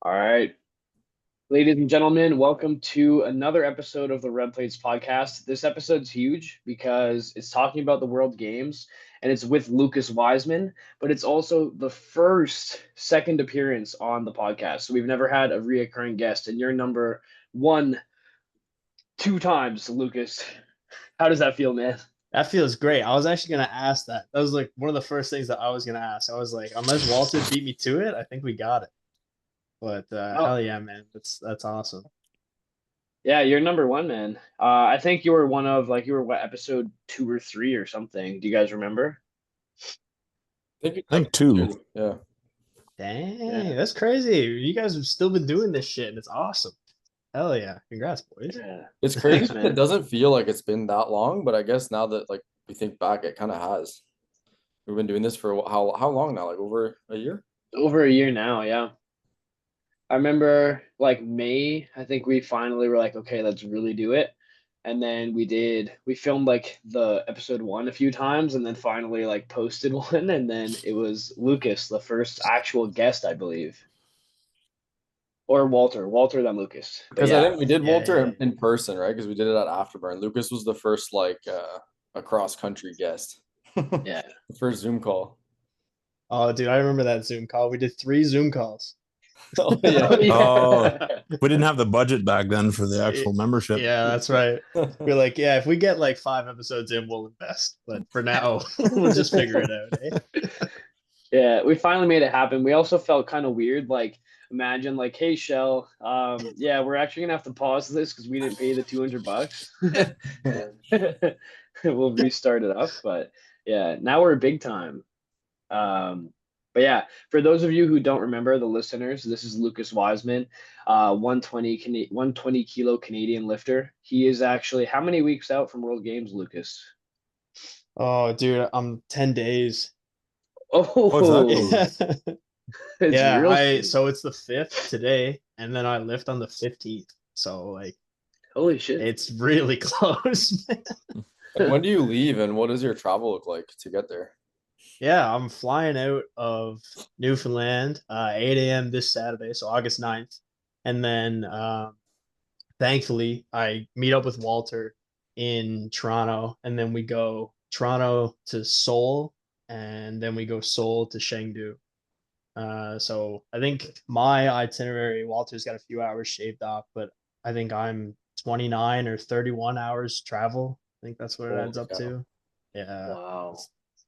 All right. Ladies and gentlemen, welcome to another episode of the Red Plates podcast. This episode's huge because it's talking about the World Games and it's with Lucas Wiseman, but it's also the first second appearance on the podcast. So we've never had a reoccurring guest, and you're number one, two times, Lucas. How does that feel, man? That feels great. I was actually gonna ask that. That was like one of the first things that I was gonna ask. I was like, unless Walter beat me to it, I think we got it. But Oh, hell yeah, man. That's awesome. yeah, you're number one, man. I think you were one of you were what, episode two or three or something. Do you guys remember? Think it's I think two. two. Yeah. Dang, Yeah. that's crazy. You guys have still been doing this shit, and it's awesome. Hell yeah. Congrats, boys. Yeah. It's crazy. Thanks, It man. doesn't feel like it's been that long, but I guess now that we think back, it kind of has. We've been doing this for how long now? Like over a year? Over a year now, yeah. I remember like May, I think we finally were like, okay, let's really do it. And then we filmed like the episode one a few times and then finally like posted one. And then it was Lucas, the first actual guest, I believe. Or Walter, then Lucas. But Because I yeah, think we did Yeah, Walter yeah. in person, right? Because we did it at Afterburn. Lucas was the first a cross country guest. yeah. The first Zoom call. Oh, dude, I remember that Zoom call. We did 3 Zoom calls. Oh yeah. Oh, Oh, yeah. we didn't have the budget back then for the actual membership. Yeah, that's right. We're like, yeah, if we get like 5 episodes in, we'll invest. But for now, we'll just figure it out, eh? Yeah, we finally made it happen. We also felt kind of weird, like imagine like, hey Shell, yeah, we're actually gonna have to pause this because we didn't pay the $200. We'll restart it up, but yeah, now we're big time. But yeah, for those of you who don't remember, the listeners, this is Lucas Wiseman, 120 kilo Canadian lifter. He is actually how many weeks out from World Games, Lucas? Oh, dude, I'm 10 days. What's that? Yeah. It's Yeah, real I soon. so it's the 5th today, and then I lift on the 15th. So like Holy shit. it's really close. And when do you leave and what does your travel look like to get there? Yeah, I'm flying out of Newfoundland 8 a.m. this Saturday, so August 9th. And then thankfully I meet up with Walter in Toronto, and then we go Toronto to Seoul, and then we go Seoul to Chengdu. So I think my itinerary, Walter's got a few hours shaved off, but I think I'm 29 or 31 hours travel. I think that's what it adds Holy up cow. to. Yeah. Wow.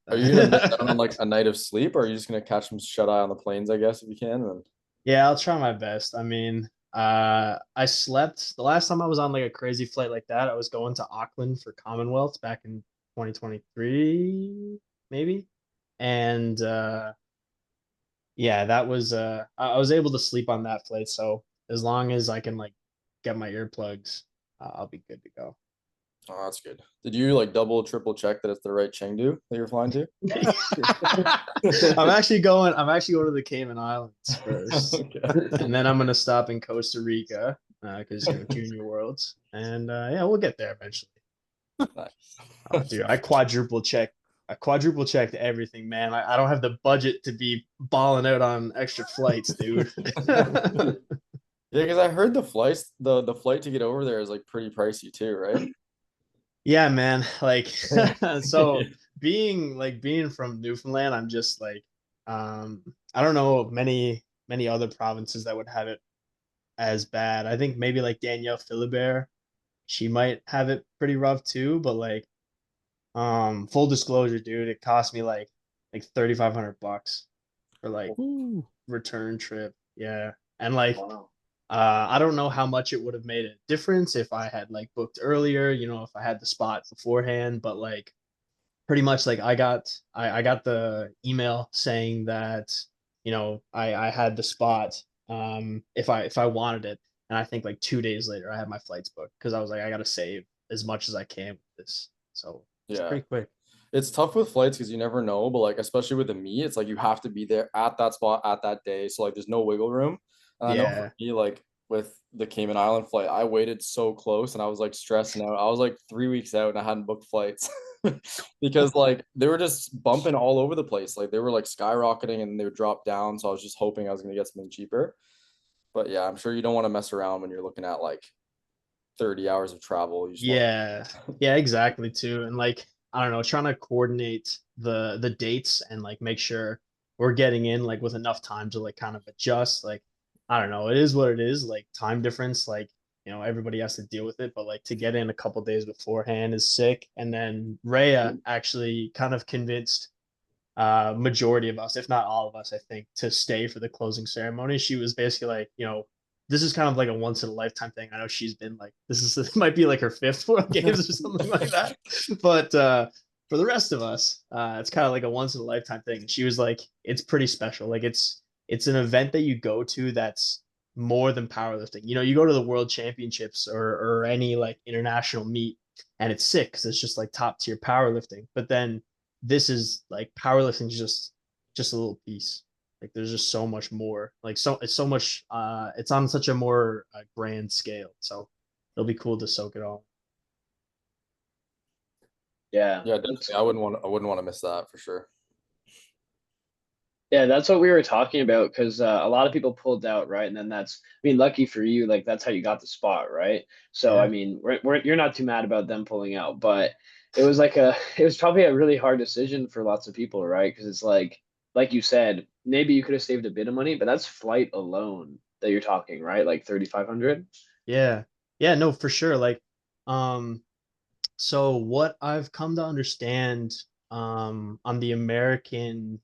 Are you gonna miss out on like a night of sleep, or are you just gonna catch some shut eye on the planes, I guess, if you can? And Yeah, I'll try my best. I mean, I slept the last time I was on like a crazy flight like that. I was going to Auckland for Commonwealth back in 2023, maybe. And yeah, that was I was able to sleep on that flight. So as long as I can like get my earplugs, I'll be good to go. oh, that's good. Did you like double, triple check that it's the right Chengdu that you're flying to? I'm actually going to the Cayman Islands first, Okay. and then I'm gonna stop in Costa Rica because Junior Worlds, and yeah, we'll get there eventually. Nice. Oh, dude, I quadruple checked everything, man. I don't have the budget to be balling out on extra flights, dude. Yeah, because I heard the flight to get over there is like pretty pricey too, right? Yeah, man. Like, so Yeah. being from Newfoundland, I'm just like, um, I don't know many other provinces that would have it as bad. I think maybe like Danielle Philibert, she might have it pretty rough too. But like, full disclosure, dude, it cost me like $3,500 for like Ooh. return trip. Yeah, and like Wow. I don't know how much it would have made a difference if I had like booked earlier, if I had the spot beforehand, but like pretty much like I got the email saying that, I had the spot if I wanted it. And I think like 2 days later I had my flights booked because I was like, I gotta save as much as I can with this. So it's Yeah. pretty quick. It's tough with flights because you never know, but like especially with the meet, it's like you have to be there at that spot at that day. So like there's no wiggle room. And I know for Yeah. me, like with the Cayman Island flight, I waited so close and I was like stressing out. I was like 3 weeks out and I hadn't booked flights because like they were just bumping all over the place. Like they were like skyrocketing and they would drop down. So I was just hoping I was gonna get something cheaper. But yeah, I'm sure you don't want to mess around when you're looking at like 30 hours of travel. You just want Yeah. Yeah, exactly too. And like, I don't know, trying to coordinate the dates and like make sure we're getting in like with enough time to like kind of adjust. Like, I don't know, it is what it is. Like time difference, like, everybody has to deal with it, but like to get in a couple days beforehand is sick. And then Rhea actually kind of convinced majority of us, if not all of us, I think, to stay for the closing ceremony. She was basically like, this is kind of like a once in a lifetime thing. I know she's been like, this might be like her fifth World Games or something like that. But for the rest of us, it's kind of like a once in a lifetime thing. And she was like, it's pretty special. Like it's an event that you go to that's more than powerlifting. You go to the World Championships or any like international meet, and it's sick because it's just like top tier powerlifting. But then this is like powerlifting is just a little piece. Like there's just so much more. Like it's so much. It's on such a more grand scale. So it'll be cool to soak it all. Yeah. yeah, definitely. I wouldn't want to miss that for sure. Yeah, that's what we were talking about because a lot of people pulled out, right? And then I mean, lucky for you, like that's how you got the spot, right? So, I Yeah. mean, you're not too mad about them pulling out, but it was it was probably a really hard decision for lots of people, right? Because it's like you said, maybe you could have saved a bit of money, but that's flight alone that you're talking, right? Like 3,500. Yeah. Yeah. No, for sure. Like, um, so what I've come to understand on the American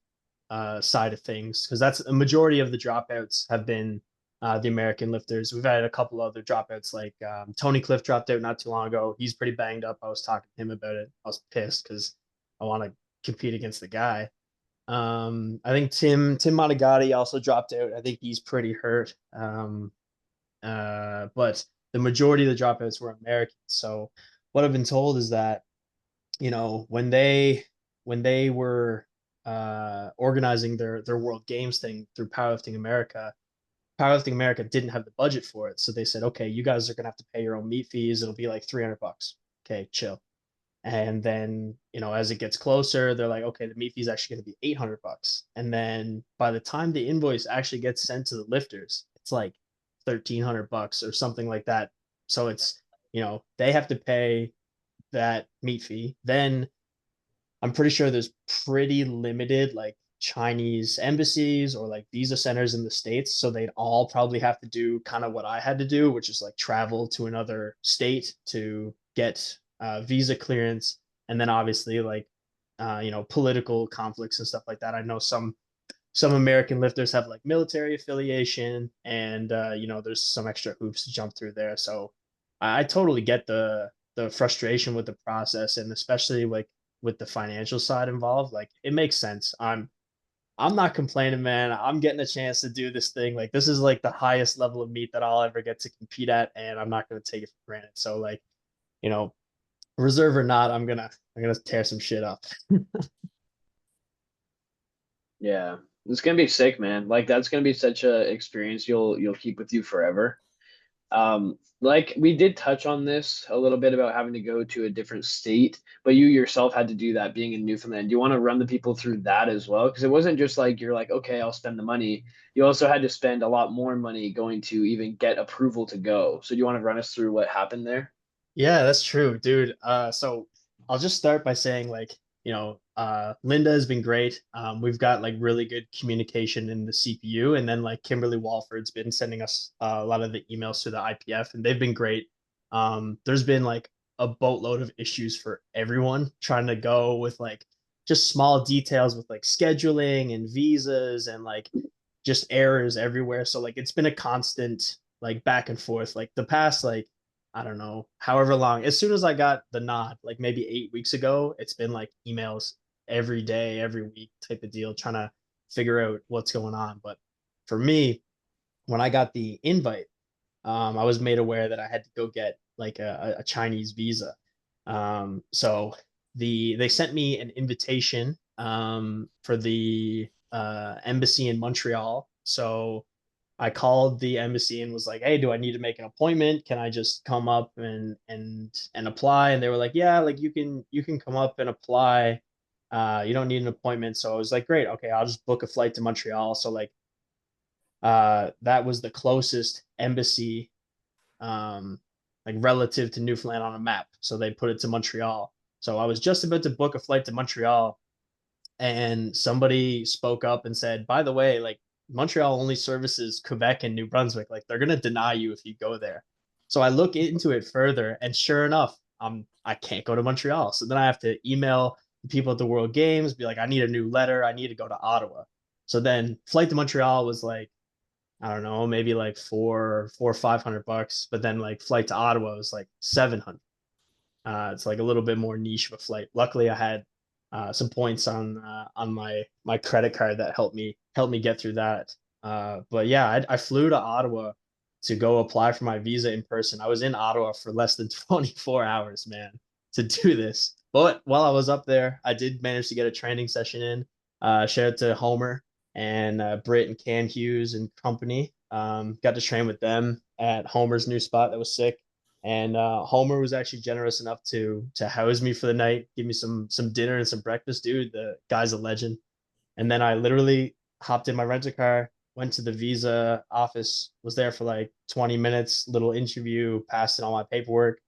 side of things, because that's a majority of the dropouts have been the American lifters. We've had a couple other dropouts, like Tony Cliff dropped out not too long ago. He's pretty banged up. I was talking to him about it. I was pissed because I want to compete against the guy. I think Tim Monagatti also dropped out. I think he's pretty hurt. But the majority of the dropouts were Americans. So what I've been told is that when they were organizing their World Games thing through Powerlifting America didn't have the budget for it, so they said, okay, you guys are gonna have to pay your own meet fees. It'll be like $300. Okay, chill. And then as it gets closer, they're like, okay, the meet fee is actually going to be $800. And then by the time the invoice actually gets sent to the lifters, it's like $1,300 or something like that. So it's they have to pay that meet fee. Then I'm pretty sure there's pretty limited like Chinese embassies or like visa centers in the States. So they'd all probably have to do kind of what I had to do, which is like travel to another state to get visa clearance. And then obviously like, political conflicts and stuff like that. I know some American lifters have like military affiliation and, there's some extra hoops to jump through there. So I totally get the frustration with the process and especially like with the financial side involved. Like it makes sense. I'm not complaining, man. I'm getting a chance to do this thing. Like this is like the highest level of meat that I'll ever get to compete at, and I'm not gonna take it for granted. So like, you know, reserve or not, I'm gonna tear some shit up. Yeah, it's gonna be sick, man. Like that's gonna be such a experience you'll keep with you forever. Like we did touch on this a little bit about having to go to a different state, but you yourself had to do that being in Newfoundland. Do you want to run the people through that as well? Because it wasn't just like you're like, okay, I'll spend the money. You also had to spend a lot more money going to even get approval to go. So do you want to run us through what happened there? Yeah, that's true, dude. So I'll just start by saying like, Linda has been great. We've got like really good communication in the CPU, and then like Kimberly Walford's been sending us a lot of the emails to the IPF, and they've been great. There's been like a boatload of issues for everyone trying to go with like just small details with like scheduling and visas and like just errors everywhere. So like it's been a constant like back and forth. Like the past like I don't know, however long. As soon as I got the nod, like maybe 8 weeks ago, it's been like emails every day, every week type of deal, trying to figure out what's going on. But for me, when I got the invite, I was made aware that I had to go get like a Chinese visa. So they sent me an invitation for the embassy in Montreal. So I called the embassy and was like, "Hey, do I need to make an appointment? Can I just come up and apply?" And they were like, "Yeah, like you can come up and apply. You don't need an appointment." So I was like, "Great, okay, I'll just book a flight to Montreal." So like that was the closest embassy, like relative to Newfoundland on a map. So they put it to Montreal. So I was just about to book a flight to Montreal, and somebody spoke up and said, by the way, like Montreal only services Quebec and New Brunswick. Like they're gonna deny you if you go there. So I look into it further, and sure enough, I can't go to Montreal. So then I have to email the people at the World Games, be like, I need a new letter. I need to go to Ottawa. So then flight to Montreal was like, I don't know, maybe like four or $500, but then like flight to Ottawa was like 700. It's like a little bit more niche of a flight. Luckily, I had some points on my credit card that helped me get through that. But yeah, I flew to Ottawa to go apply for my visa in person. I was in Ottawa for less than 24 hours, man, to do this. But while I was up there, I did manage to get a training session in. Shout out to Homer and Britt and Cam Hughes and company. Got to train with them at Homer's new spot. That was sick. And Homer was actually generous enough to house me for the night, give me some dinner and some breakfast. Dude, the guy's a legend. And then I literally hopped in my rental car, went to the visa office, was there for like 20 minutes, little interview, passed in all my paperwork,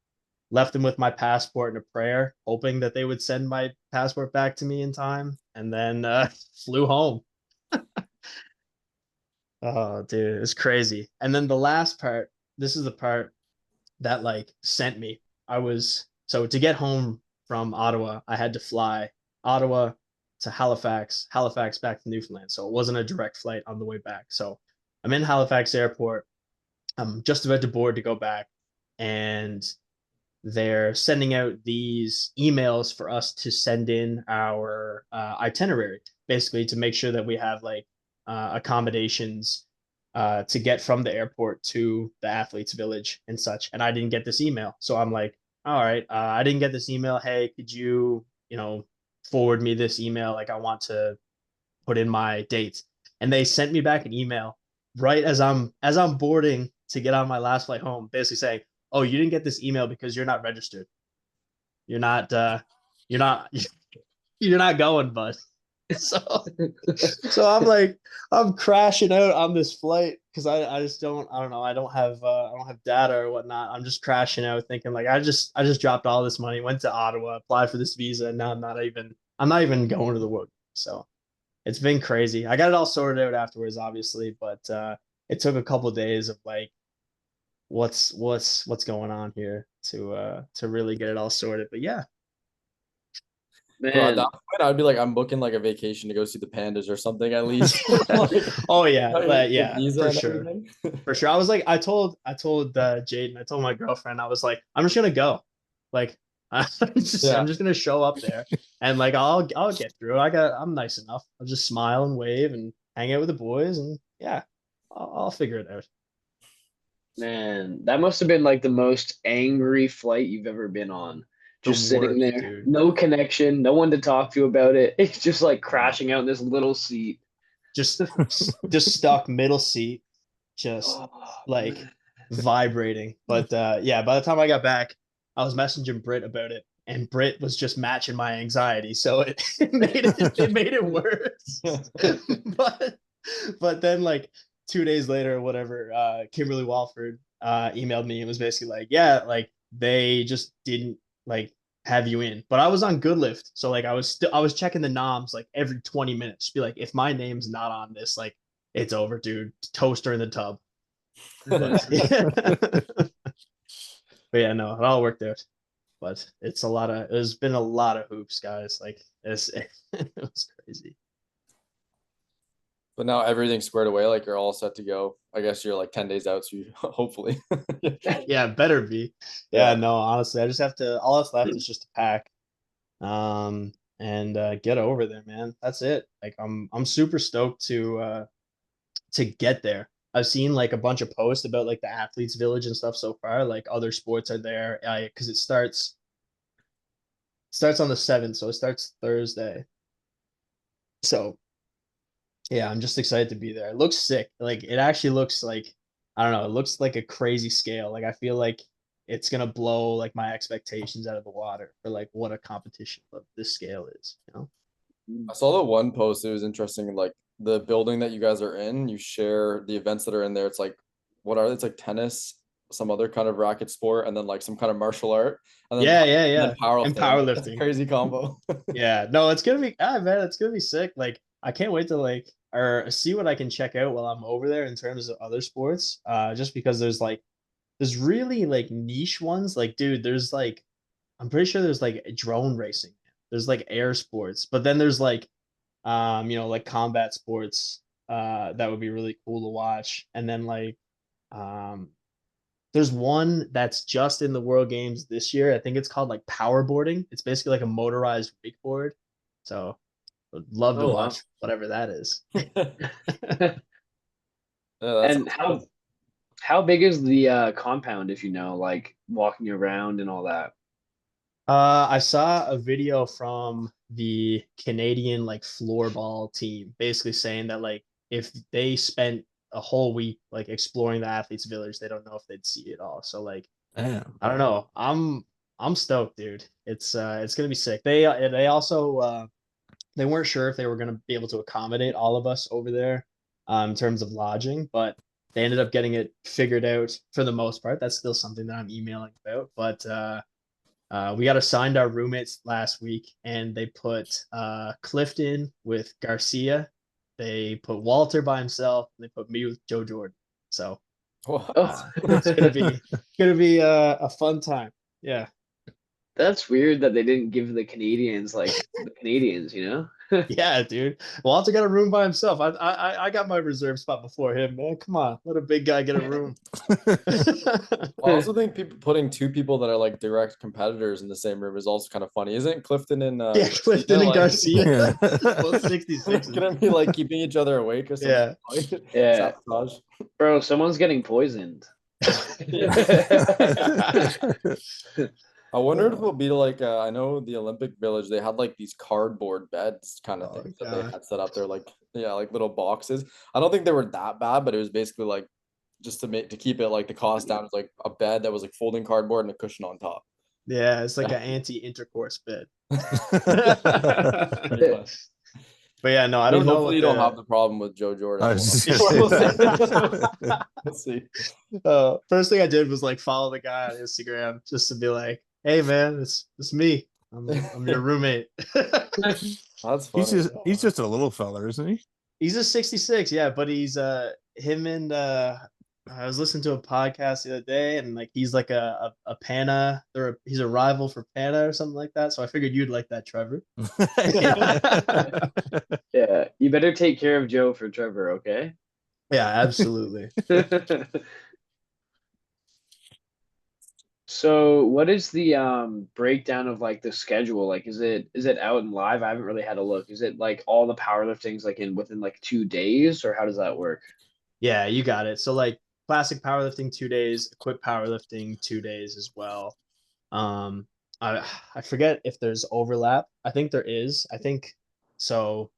left them with my passport and a prayer, hoping that they would send my passport back to me in time, and then flew home. Oh, dude, it's crazy. And then the last part, this is the part that like sent me. I was so to get home from Ottawa, I had to fly Ottawa to Halifax, Halifax back to Newfoundland. So it wasn't a direct flight on the way back. So I'm in Halifax airport. I'm just about to board to go back, and they're sending out these emails for us to send in our itinerary, basically to make sure that we have like accommodations to get from the airport to the athletes village and such. And I didn't get this email. So I'm like, all right, I didn't get this email. Hey, could you, forward me this email? Like I want to put in my dates. And they sent me back an email right as I'm boarding to get on my last flight home, basically saying, oh, you didn't get this email because you're not registered. You're not you're not you're not going, bud. So so I'm like, I'm crashing out on this flight because I just I don't know, I don't have data or whatnot. I'm just crashing out thinking like I just dropped all this money, went to Ottawa, applied for this visa, and now I'm not even going to the work. So it's been crazy. I got it all sorted out afterwards, obviously, but it took a couple of days of like what's going on here to really get it all sorted. But yeah. Bro, at Man, that point, I'd be like, I'm booking like a vacation to go see the pandas or something at least. Like, Oh yeah, the yeah, visa for and sure. everything. For sure. I was like, I told Jaden, I told my girlfriend, I was like, I'm just gonna go. Like Yeah. I'm just gonna show up there, and like I'll get through it. I'm nice enough. I'll just smile and wave and hang out with the boys, and yeah, I'll figure it out. man, that must have been like the most angry flight you've ever been on. The Just sitting worst, there, dude. no connection, no one to talk to about it. It's just like crashing out in this little seat. Just just stuck middle seat, just Oh, like man. vibrating. But yeah, by the time I got back, I was messaging Britt about it, and Britt was just matching my anxiety, so it made it worse. but but then like 2 days later or whatever, Kimberly Walford emailed me and was basically like, yeah, like they just didn't like have you in. But I was on good lift, so like I was checking the noms like every 20 minutes, be like, if my name's not on this, like it's over, dude. Toaster in the tub. But yeah. But yeah, no, it all worked out. But it's been a lot of hoops, guys. Like it was crazy. But now everything's squared away, like you're all set to go. I guess you're like 10 days out, so you hopefully. Yeah, better be. Yeah, no, honestly, all that's left is just to pack. And get over there, man. That's it. Like I'm super stoked to get there. I've seen like a bunch of posts about like the athletes village and stuff so far. Like other sports are there. Because it starts on the 7th, so it starts Thursday. So yeah, I'm just excited to be there. It looks sick. Like it actually looks like, I don't know, it looks like a crazy scale. Like I feel like it's gonna blow like my expectations out of the water for like what a competition of this scale is, you know? I saw the one post. It was interesting. Like the building that you guys are in, you share the events that are in there. It's like it's like tennis, some other kind of racket sport, and then like some kind of martial art, and then Yeah. and then And powerlifting. That's a powerlifting. crazy combo. Yeah, no, it's gonna be man, it's gonna be sick. Like I can't wait to like or see what I can check out while I'm over there in terms of other sports. Just because there's really like niche ones. Like, dude, there's like I'm pretty sure there's like drone racing. There's like air sports, but then there's like like combat sports that would be really cool to watch. And then like um there's one that's just in the World Games this year. I think it's called like powerboarding. It's basically like a motorized wakeboard. So I'd love to Oh, wow. watch whatever that is. Yeah, that's And how big is the compound, if you know, like walking around and all that? I saw a video from the Canadian like floorball team basically saying that like if they spent a whole week like exploring the athletes village, they don't know if they'd see it all. So like Damn. I don't know. I'm stoked, dude. It's gonna be sick. They also they weren't sure if they were gonna be able to accommodate all of us over there in terms of lodging, but they ended up getting it figured out for the most part. That's still something that I'm emailing about, but we got assigned our roommates last week, and they put Clifton with Garcia. They put Walter by himself. And they put me with Joe Jordan. So Wow. it's gonna be a fun time. Yeah. That's weird that they didn't give the Canadians like the Canadians, you know? Yeah, dude. Walter got a room by himself. I got my reserve spot before him, man. Come on, let a big guy get a room. I also think putting two people that are like direct competitors in the same room is also kind of funny, isn't Clifton and Yeah, Clifton and Garcia, Yeah. both 66. gonna be like keeping each other awake or something? Yeah. Yeah. Sabotage. Bro, someone's getting poisoned. I wonder if it'll be like I know the Olympic Village, they had like these cardboard beds kind of Oh, things that they God. had set up there, like like little boxes. I don't think they were that bad, but it was basically like just to keep it like the cost down, it's like a bed that was like folding cardboard and a cushion on top. Yeah, it's like an anti-intercourse bed. Pretty much. But yeah, no, I I mean, don't know hopefully what you don't have the problem with Joe Jordan. I was just gonna say Let's see. First thing I did was like follow the guy on Instagram just to be like, hey man, it's me. I'm your roommate. That's funny. he's just a little fella, isn't he? He's a 66, yeah, but he's him and I was listening to a podcast the other day, and like he's like a Pana, he's a rival for Pana or something like that. So I figured you'd like that, Trevor. Yeah, you better take care of Joe for Trevor, okay? Yeah, absolutely. So what is the breakdown of like the schedule? Like is it out and live? I haven't really had a look. Is it like all the powerlifting's like within like 2 days, or how does that work? Yeah, you got it. So like classic powerlifting 2 days, quick powerlifting 2 days as well. Um, I forget if there's overlap. I think there is. I think so.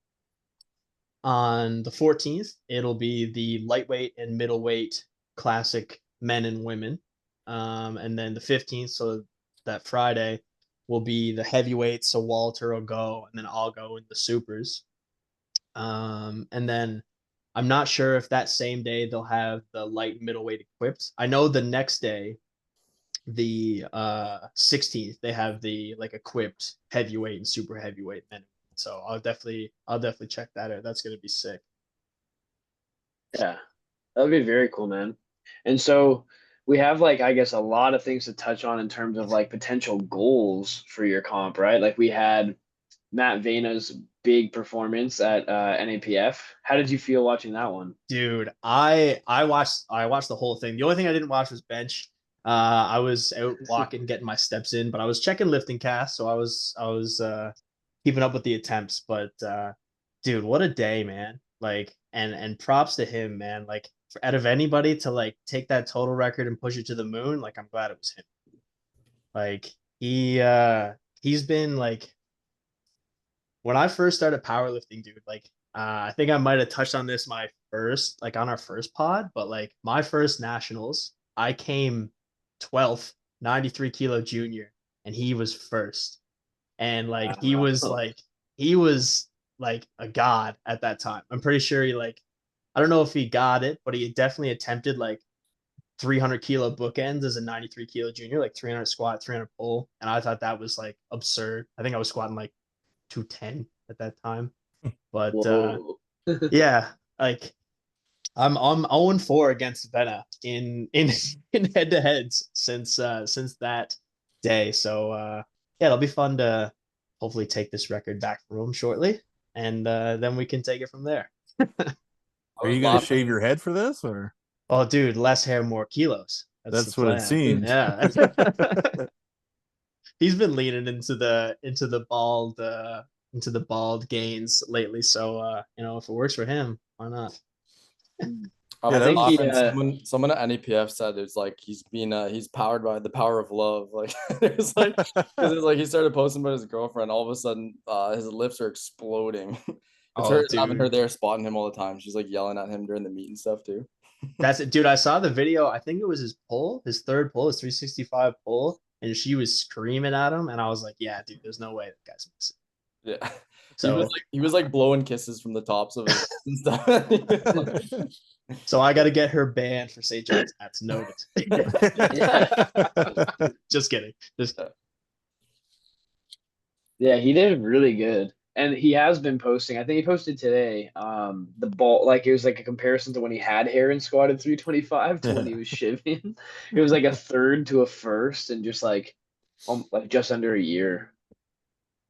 On the 14th, it'll be the lightweight and middleweight classic men and women. And then the 15th, so that Friday, will be the heavyweight. So Walter will go, and then I'll go in the supers. And then I'm not sure if that same day they'll have the light and middleweight equipped. I know the next day, the 16th, they have the like equipped heavyweight and super heavyweight men. So I'll definitely check that out. That's gonna be sick. Yeah, that would be very cool, man. And so we have like I guess a lot of things to touch on in terms of like potential goals for your comp, right? Like we had Matt Vena's big performance at NAPF. How did you feel watching that one? Dude, I watched the whole thing. The only thing I didn't watch was bench. I was out walking, getting my steps in, but I was checking lifting cast, so I was keeping up with the attempts. But dude, what a day, man! Like, and props to him, man. Like, out of anybody to like take that total record and push it to the moon, like I'm glad it was him. Like he's been like when I first started powerlifting, dude, like I think I might have touched on this my first, like on our first pod, but like my first nationals, I came 12th, 93 kilo junior, and he was first. And like he was like a god at that time. I'm pretty sure he like, I don't know if he got it, but he definitely attempted like 300 kilo bookends as a 93 kilo junior, like 300 squat, 300 pull. And I thought that was like absurd. I think I was squatting like 210 at that time. But Whoa. yeah, like I'm 0-4 against Vena in in head to heads since that day. So yeah, it'll be fun to hopefully take this record back from him shortly, and then we can take it from there. I Are was you gonna shave laughing. your head for this, or Oh, dude, less hair, more kilos. That's the that's what it plan. seems? Yeah. He's been leaning into the bald gains lately. So you know, if it works for him, why not? I Yeah, was I think he laughing. Someone at NEPF said it's like he's powered by the power of love. Like it's like because it's like he started posting about his girlfriend. All of a sudden, his lips are exploding. It's Oh, her having her dude. there spotting him all the time. She's like yelling at him during the meet and stuff too. That's it, dude. I saw the video. I think it was his pull, his third pull, his 365 pull, and she was screaming at him. And I was like, yeah, dude, there's no way that guy's missing. Yeah. So, He was like blowing kisses from the tops of his and stuff. so I got to get her banned for St. John's. That's noted. Just kidding. Just Yeah, he did really good. And he has been posting. I think he posted today. The ball, like it was like a comparison to when he had hair and squatted 325 to when he was shivving. It was like a third to a first, and just like just under a year.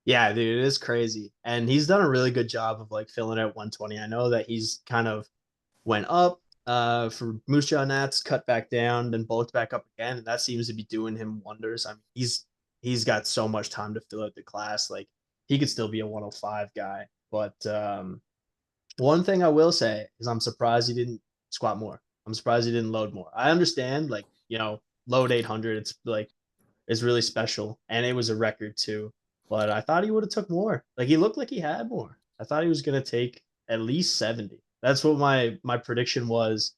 yeah, dude, it is crazy. And he's done a really good job of like filling out 120. I know that he's kind of went up for Moose Jaw Nats, cut back down, then bulked back up again. And that seems to be doing him wonders. I mean, he's got so much time to fill out the class. Like he could still be a 105 guy. But one thing I will say is I'm surprised he didn't squat more. I'm surprised he didn't load more. I understand, like, you know, load 800. It's like is really special, and it was a record too. But I thought he would have took more. Like he looked like he had more. I thought he was gonna take at least 70. That's what my prediction was,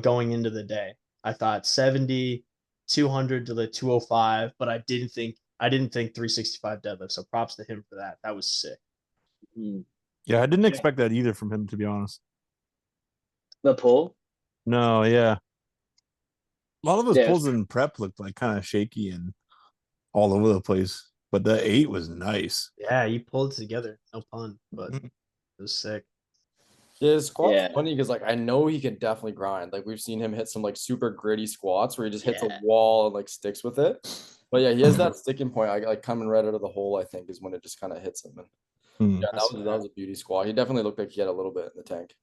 going into the day. I thought 70, 200 to the 205, but I didn't think 365 deadlift. So props to him for that. That was sick. Mm. Yeah, I didn't expect that either from him, to be honest. The pull? No, yeah. A lot of his Yeah. pulls in prep looked like kind of shaky and all over the place, but the 8 was nice. Yeah, he pulled it together. No pun, but Mm-hmm. it was sick. Yeah, his squat's Yeah. funny because like I know he can definitely grind. Like we've seen him hit some like super gritty squats where he just hits Yeah. a wall and like sticks with it. But yeah, he has that sticking point. Like coming right out of the hole, I think, is when it just kind of hits him. And Hmm. yeah, that was a beauty squat. He definitely looked like he had a little bit in the tank.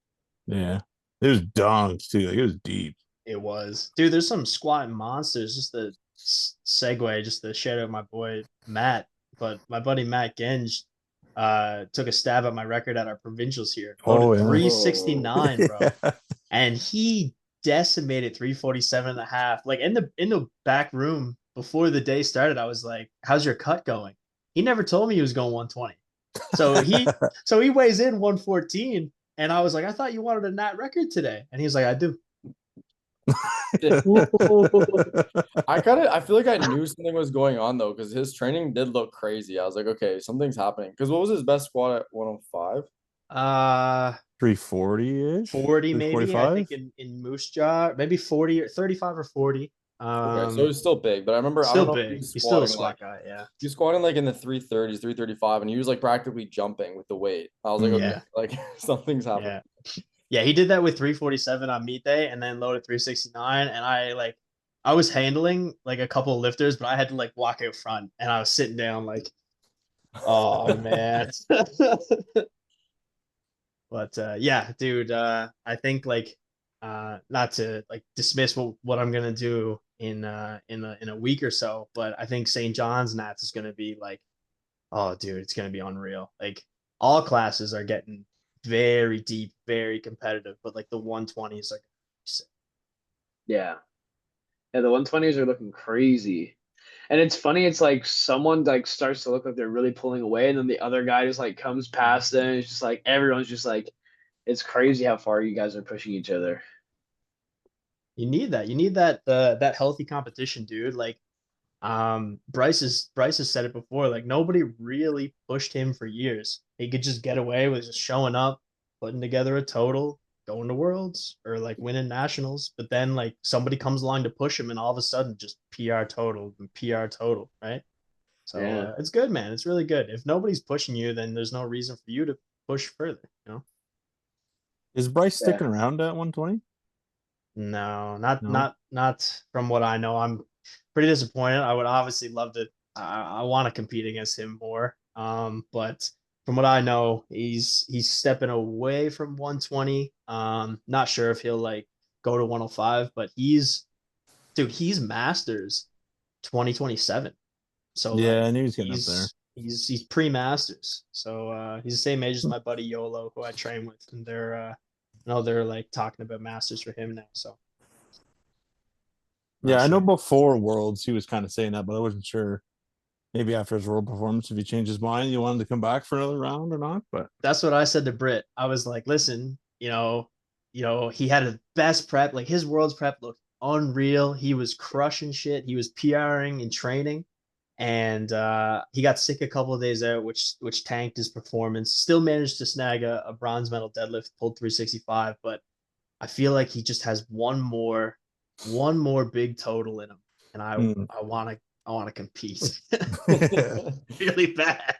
Yeah. It was dunked too. Like it was deep. It was, dude. There's some squatting monsters. Just the segue, just the shout out my boy Matt, but my buddy Matt Genge took a stab at my record at our provincials here. Oh, Loaded yeah. 369, bro, Yeah. and he decimated 347 and a half. Like in the back room before the day started, I was like, "How's your cut going?" He never told me he was going 120. So he weighs in 114, and I was like, "I thought you wanted a nat record today," and he was like, "I do." I feel like I knew something was going on though, because his training did look crazy. I was like, okay, something's happening. Because what was his best squat at 105? 340-ish? 40 maybe. I 345? think in Moose Jaw, maybe 40 or 35 or 40. Okay, so he's still big, but I remember I Still don't know if he big. was He's still a squatting squat like guy, yeah. he was squatting like in the 330s, 335, and he was like practically jumping with the weight. I was like, okay, Yeah. like something's happening. Yeah. Yeah, he did that with 347 on meet day and then loaded 369. And I was handling like a couple of lifters, but I had to like walk out front and I was sitting down like, oh man. But yeah, dude, I think like not to like dismiss what I'm gonna do in a week or so, but I think St. John's Nats is gonna be like, oh dude, it's gonna be unreal. Like all classes are getting very deep, very competitive, but like the 120s are Yeah. Yeah, the 120s are looking crazy. And it's funny, it's like someone like starts to look like they're really pulling away, and then the other guy just like comes past them. And it's just like everyone's just like, it's crazy how far you guys are pushing each other. you need that. You need that healthy competition, dude. Like Bryce has said it before, like nobody really pushed him for years. he could just get away with just showing up, putting together a total, going to Worlds or like winning nationals. But then like somebody comes along to push him, and all of a sudden just PR total and PR total, right? So Yeah. it's good, man. It's really good. If nobody's pushing you, then there's no reason for you to push further. Is Bryce Yeah. sticking around at 120? No, No. not from what I know. I'm pretty disappointed. I would obviously love to. I want to compete against him more. But from what I know, he's stepping away from 120. Not sure if he'll like go to 105, but he's Masters 2027. So Yeah, like I knew he was getting up there. he's pre-Masters. So he's the same age as my buddy Yolo, who I train with, and they're like talking about Masters for him now. So Yeah, not I know sure. before Worlds he was kind of saying that, but I wasn't sure. Maybe after his World performance, if he changed his mind, you wanted to come back for another round or not. But That's what I said to Britt. I was like, listen, he had a best prep. Like his Worlds prep looked unreal. He was crushing shit. He was PRing and training, and he got sick a couple of days out, which tanked his performance. Still managed to snag a bronze medal deadlift, pulled 365, but I feel like he just has one more big total in him, and I want to compete really bad.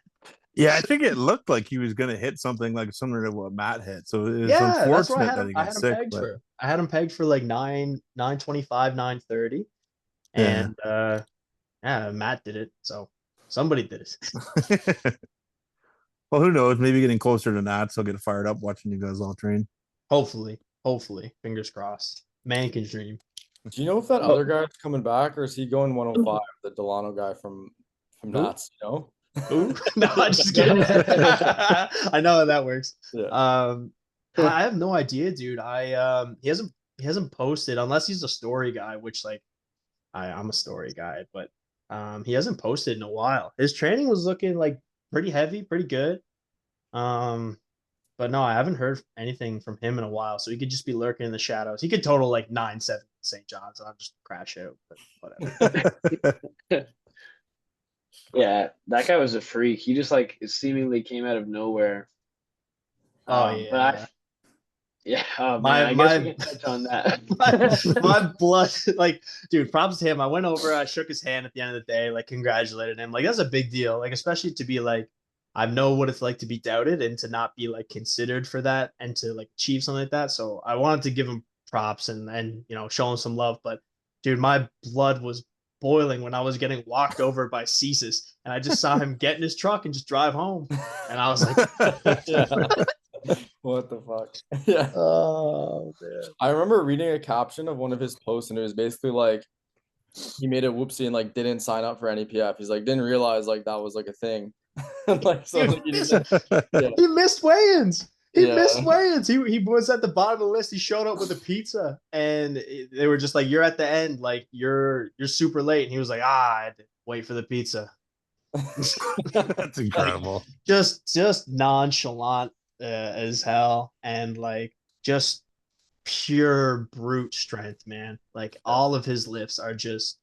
yeah, I think it looked like he was going to hit something like similar to what Matt hit. So it was Yeah, that's what I unfortunate had that him. he I got had him sick. pegged But for. I had him pegged for like 925, 930, yeah. and yeah, Matt did it. So somebody did it. Well, who knows? Maybe getting closer to that, so I'll get fired up watching you guys all train. Hopefully, fingers crossed. Man can dream. Do you know if that Oh. other guy's coming back, or is he going 105? The Delano guy from Who? Nats, you know? Ooh, no, I'm just kidding. I know how that works. Yeah. I have no idea, dude. He hasn't posted unless he's a story guy, which like I'm a story guy, but he hasn't posted in a while. His training was looking like pretty heavy, pretty good. Um, but no, I haven't heard anything from him in a while, so he could just be lurking in the shadows. He could total like 9-7 St. John's, and I'll just crash out. But whatever. Yeah, that guy was a freak. He just like seemingly came out of nowhere. Oh But I, yeah, yeah, oh man, my I guess we my can touch on that. my blood, like, dude, props to him. I went over, I shook his hand at the end of the day, like, congratulated him. Like, that's a big deal. Like, especially to be like, I know what it's like to be doubted and to not be like considered for that and to like achieve something like that. So I wanted to give him props and show him some love. But dude, my blood was boiling when I was getting walked over by Cesis, and I just saw him get in his truck and just drive home. And I was like, Yeah. What the fuck? Yeah. oh man. I remember reading a caption of one of his posts, and it was basically like he made a whoopsie and like didn't sign up for any PF. He's like didn't realize like that was like a thing. Like so Dude, like, he didn't, yeah. he missed weigh-ins. He missed Yeah. weigh-ins. He was at the bottom of the list. He showed up with a pizza, and they were just like, "You're at the end. Like you're super late." And he was like, "I had to wait for the pizza." That's incredible. Just nonchalant as hell, and like just pure brute strength, man. Like all of his lifts are just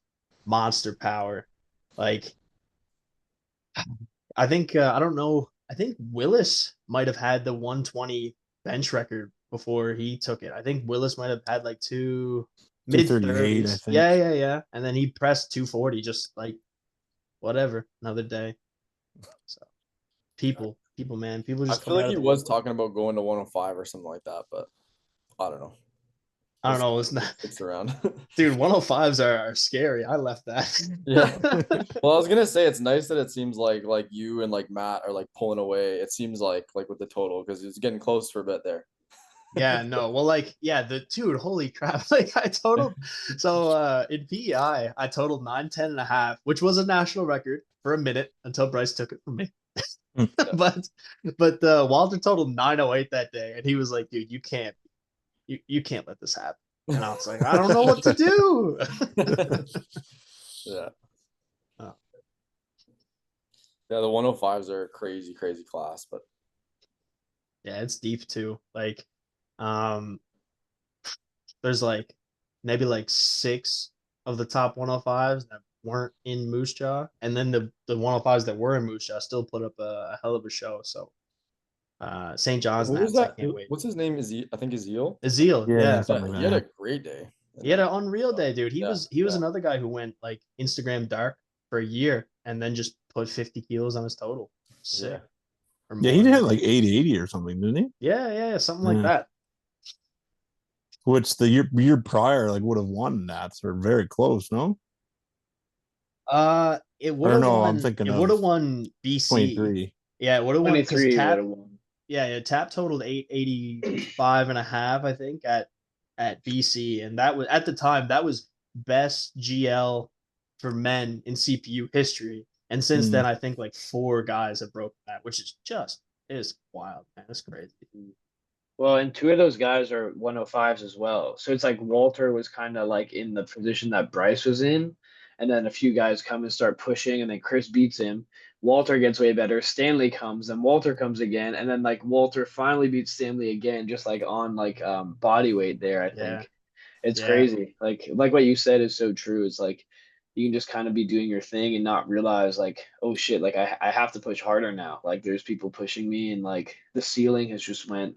monster power. Like I think I don't know. I think Willis might have had the 120 bench record before he took it. I think Willis might have had like two mid 238, I 30s. think. Yeah. And then he pressed 240, just like whatever, another day. So man, people I just feel coming like out he of the was woodwork. talking about going to 105 or something like that, but I don't know. I don't know. It's not, Sticks around. dude. 105s are scary. I left that. Yeah. Well, I was gonna say it's nice that it seems like you and like Matt are like pulling away. It seems like with the total because it's getting close for a bit there. Yeah, no. Well, like, yeah, the dude, holy crap. Like I totaled in PEI, I totaled 910 and a half, which was a national record for a minute until Bryce took it from me. but Walter totaled 908 that day, and he was like, dude, you can't let this happen. And I was like, I don't know what to do. Yeah. Oh. Yeah, the 105s are a crazy, crazy class, but Yeah, it's deep too. Like, there's like maybe like 6 of the top 105s that weren't in Moose Jaw, and then the 105s that were in Moose Jaw still put up a hell of a show. So St. John's Who was Nats. I that? can't wait. What's his name? I think Ezeal. Azil, Yeah, yeah. Yeah, something he like had a that. great day. He had an unreal day, dude. He Yeah, was yeah. another guy who went like Instagram dark for a year and then just put 50 kilos on his total. Yeah. Sick. Or Yeah, he more, had maybe. like 80 or something, didn't he? Yeah, something like Yeah. that. Which the year prior like would have won Nats or very close, no? It would Or have no, I'm won. thinking It would have of won BC. 23. Yeah, it would have won because 23 would have Tap. won. Yeah, Tap totaled 885 and a half, I think, at BC, and that was at the time that was best GL for men in CPU history. And since Mm. then, I think like 4 guys have broken that, which is wild, man. It's crazy. Well, and 2 of those guys are 105s as well. So it's like Walter was kind of like in the position that Bryce was in. And then a few guys come and start pushing, and then Chris beats him. Walter gets way better. Stanley comes, and Walter comes again. And then like Walter finally beats Stanley again, just like on like body weight there, I Yeah, think. It's yeah, crazy. Like what you said is so true. It's like you can just kind of be doing your thing and not realize like, oh shit, like I have to push harder now. Like there's people pushing me, and like the ceiling has just went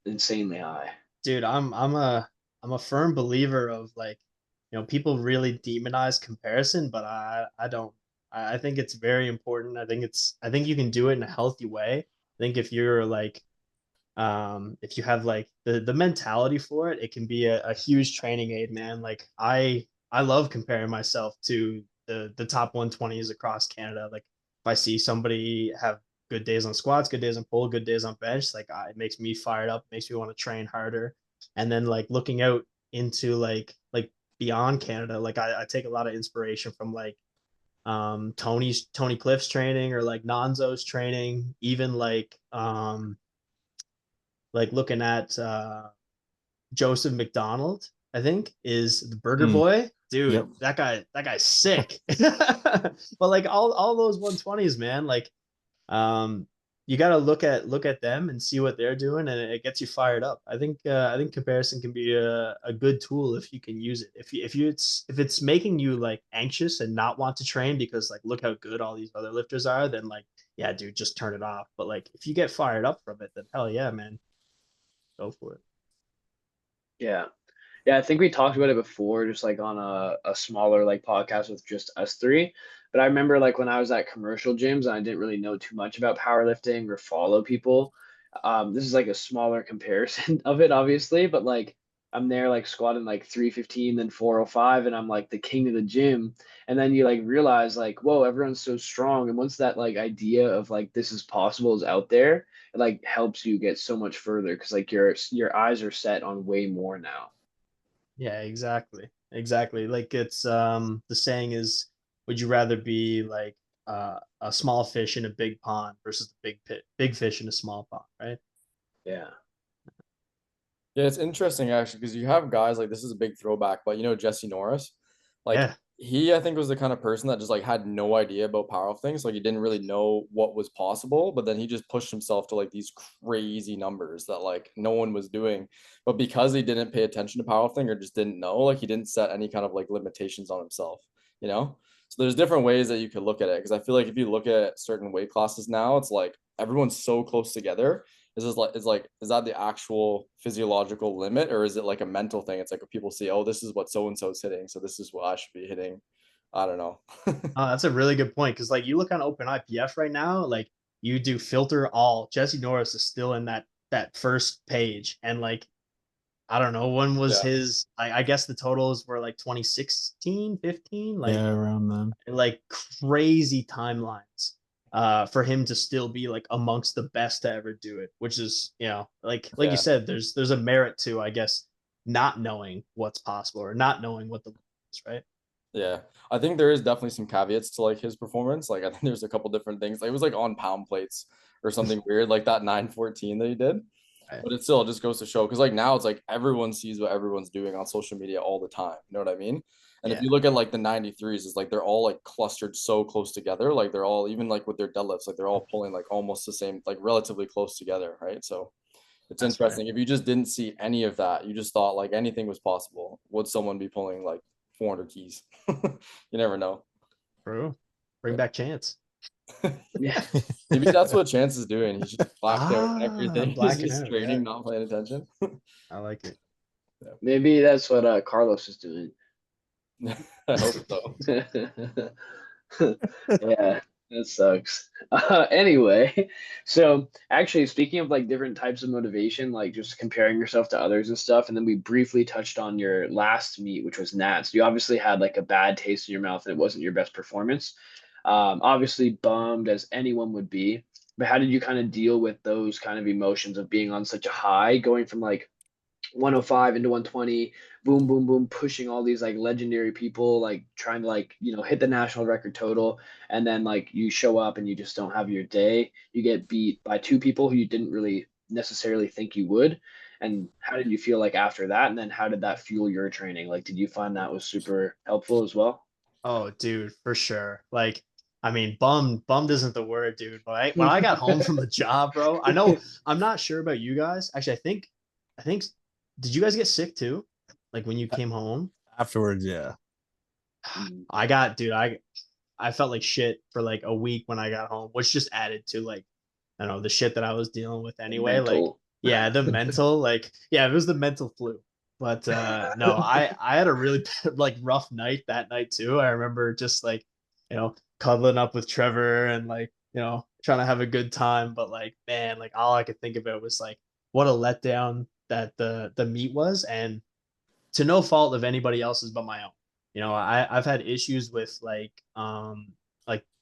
insanely high. dude. I'm a firm believer of like, people really demonize comparison, but I don't. I think it's very important. I think you can do it in a healthy way. I think if you're like if you have like the mentality for it, it can be a huge training aid, man. Like I love comparing myself to the top 120s across Canada. Like if I see somebody have good days on squats, good days on pull, good days on bench, like it makes me fired up, makes me want to train harder. And then like looking out into like beyond Canada, like I take a lot of inspiration from like Tony Cliff's training or like Nonzo's training, even like looking at Joseph McDonald, I think, is the Burger Mm. Boy. Yep. Dude, that guy's sick. But like all those 120s, man, like you got to look at them and see what they're doing, and it gets you fired up. I think comparison can be a good tool if you can use it. If it's making you like anxious and not want to train because like look how good all these other lifters are, then like yeah, dude, just turn it off. But like if you get fired up from it, then hell yeah, man, go for it. Yeah. Yeah, I think we talked about it before, just like on a smaller like podcast with just us three. But I remember like when I was at commercial gyms and I didn't really know too much about powerlifting or follow people. This is like a smaller comparison of it, obviously, but like I'm there like squatting like 315, then 405, and I'm like the king of the gym. And then you like realize like, whoa, everyone's so strong. And once that like idea of like this is possible is out there, it like helps you get so much further because like your eyes are set on way more now. Yeah, exactly. Exactly. Like it's the saying is, would you rather be like a small fish in a big pond versus the big fish in a small pond, right? Yeah. Yeah, it's interesting actually because you have guys like this is a big throwback, but you know Jesse Norris, like Yeah. he I think was the kind of person that just like had no idea about powerlifting, so like he didn't really know what was possible, but then he just pushed himself to like these crazy numbers that like no one was doing, but because he didn't pay attention to powerlifting or just didn't know, like he didn't set any kind of like limitations on himself, you know? So there's different ways that you could look at it because I feel like if you look at certain weight classes now, it's like everyone's so close together is that the actual physiological limit or is it like a mental thing? It's like if people see, oh, this is what so and so is hitting, so this is what I should be hitting. I don't know. That's a really good point because like you look on Open IPF right now, like you do filter all. Jesse Norris is still in that first page, and like I don't know when was Yeah. his. I guess the totals were like 2016, 15, like Yeah, around then. like crazy timelines for him to still be like amongst the best to ever do it, which is like you Yeah. said, there's a merit to I guess not knowing what's possible or not knowing what the limit is, right? Yeah. I think there is definitely some caveats to like his performance. Like I think there's a couple different things. Like it was like on pound plates or something weird, like that 914 that he did. Right. But it still just goes to show because like now it's like everyone sees what everyone's doing on social media all the time. You know what I mean? And if Yeah, you look at like the 93s, it's like they're all like clustered so close together. Like they're all even like with their deadlifts, like they're all pulling like almost the same, like relatively close together, right? So it's that's right. interesting. If you just didn't see any of that, you just thought like anything was possible, would someone be pulling like 400 keys? You never know. Bro, bring Yeah. back Chance. Yeah. Maybe that's what Chance is doing. He's just blacked out and everything. He's blacking just out, training, yeah. not paying attention. I like it. Maybe that's what Carlos is doing. I hope so. Yeah, that sucks. Anyway, so actually, speaking of like different types of motivation, like just comparing yourself to others and stuff, and then we briefly touched on your last meet, which was Nats. You obviously had like a bad taste in your mouth, and it wasn't your best performance. Obviously, bummed as anyone would be. But how did you kind of deal with those kind of emotions of being on such a high, going from like 105 into 120, boom, boom, boom, pushing all these like legendary people, like trying to like, hit the national record total. And then like you show up and you just don't have your day. You get beat by two people who you didn't really necessarily think you would. And how did you feel like after that? And then how did that fuel your training? Like, did you find that was super helpful as well? Oh, dude, for sure. Like, I mean, bummed isn't the word, dude. But when I got home from the job, bro, I know I'm not sure about you guys. Actually, I think, did you guys get sick too? Like when you came home? Afterwards, yeah. Mm. I got, dude, I felt like shit for like a week when I got home, which just added to like, I don't know, the shit that I was dealing with anyway. Like, Mental. yeah, the mental, like, yeah, it was the mental flu. But no, I had a really like rough night that night too. I remember just like, cuddling up with Trevor and like, trying to have a good time. But like, man, like all I could think about was like what a letdown that the meet was, and to no fault of anybody else's but my own. I've had issues with like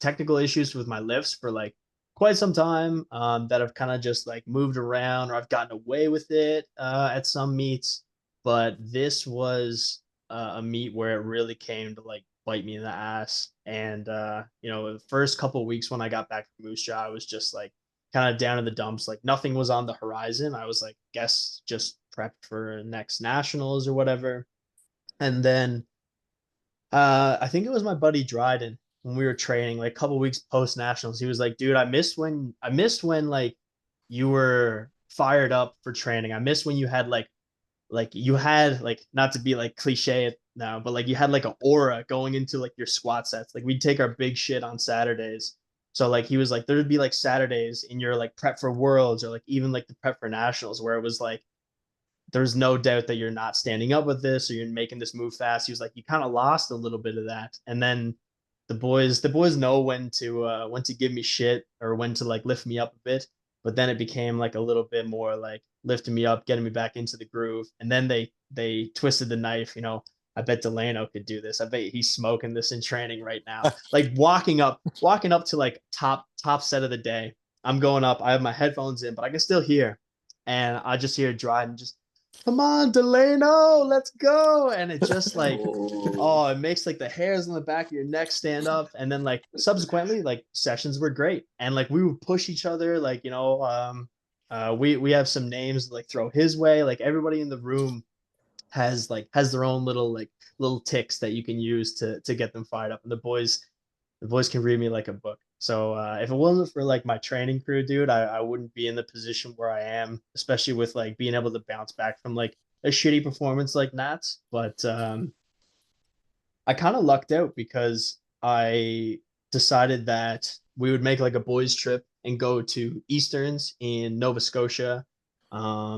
technical issues with my lifts for like quite some time, that have kind of just like moved around, or I've gotten away with it at some meets. But this was a meet where it really came to like bite me in the ass. And the first couple of weeks when I got back from Moose Jaw, I was just like kind of down in the dumps. Like nothing was on the horizon. I was like, guess just prepped for next nationals or whatever. And then I think it was my buddy Dryden when we were training, like a couple weeks post nationals. He was like, "Dude, I missed when like you were fired up for training. I missed when you had like you had like, not to be like cliche now, but like you had like an aura going into like your squat sets. Like we'd take our big shit on Saturdays." So like he was like, there'd be like Saturdays in your like prep for worlds, or like even like the prep for nationals, where it was like there's no doubt that you're not standing up with this, or you're making this move fast. He was like, you kind of lost a little bit of that. And then the boys know when to give me shit, or when to like lift me up a bit. But then it became like a little bit more like lifting me up, getting me back into the groove. And then they twisted the knife. I bet Delano could do this. I bet he's smoking this in training right now. Like walking up to like top set of the day. I'm going up. I have my headphones in, but I can still hear. And I just hear Dryden just, come on, Delano, let's go. And it just like, Oh, oh, it makes like the hairs on the back of your neck stand up. And then like subsequently, like sessions were great. And like we would push each other, like, we have some names to, like throw his way. Like everybody in the room has their own little ticks that you can use to get them fired up. And the boys can read me like a book. So if it wasn't for like my training crew, dude, I wouldn't be in the position where I am, especially with like being able to bounce back from like a shitty performance like Nats. But I kind of lucked out because I decided that we would make like a boys trip and go to Easterns in Nova Scotia. I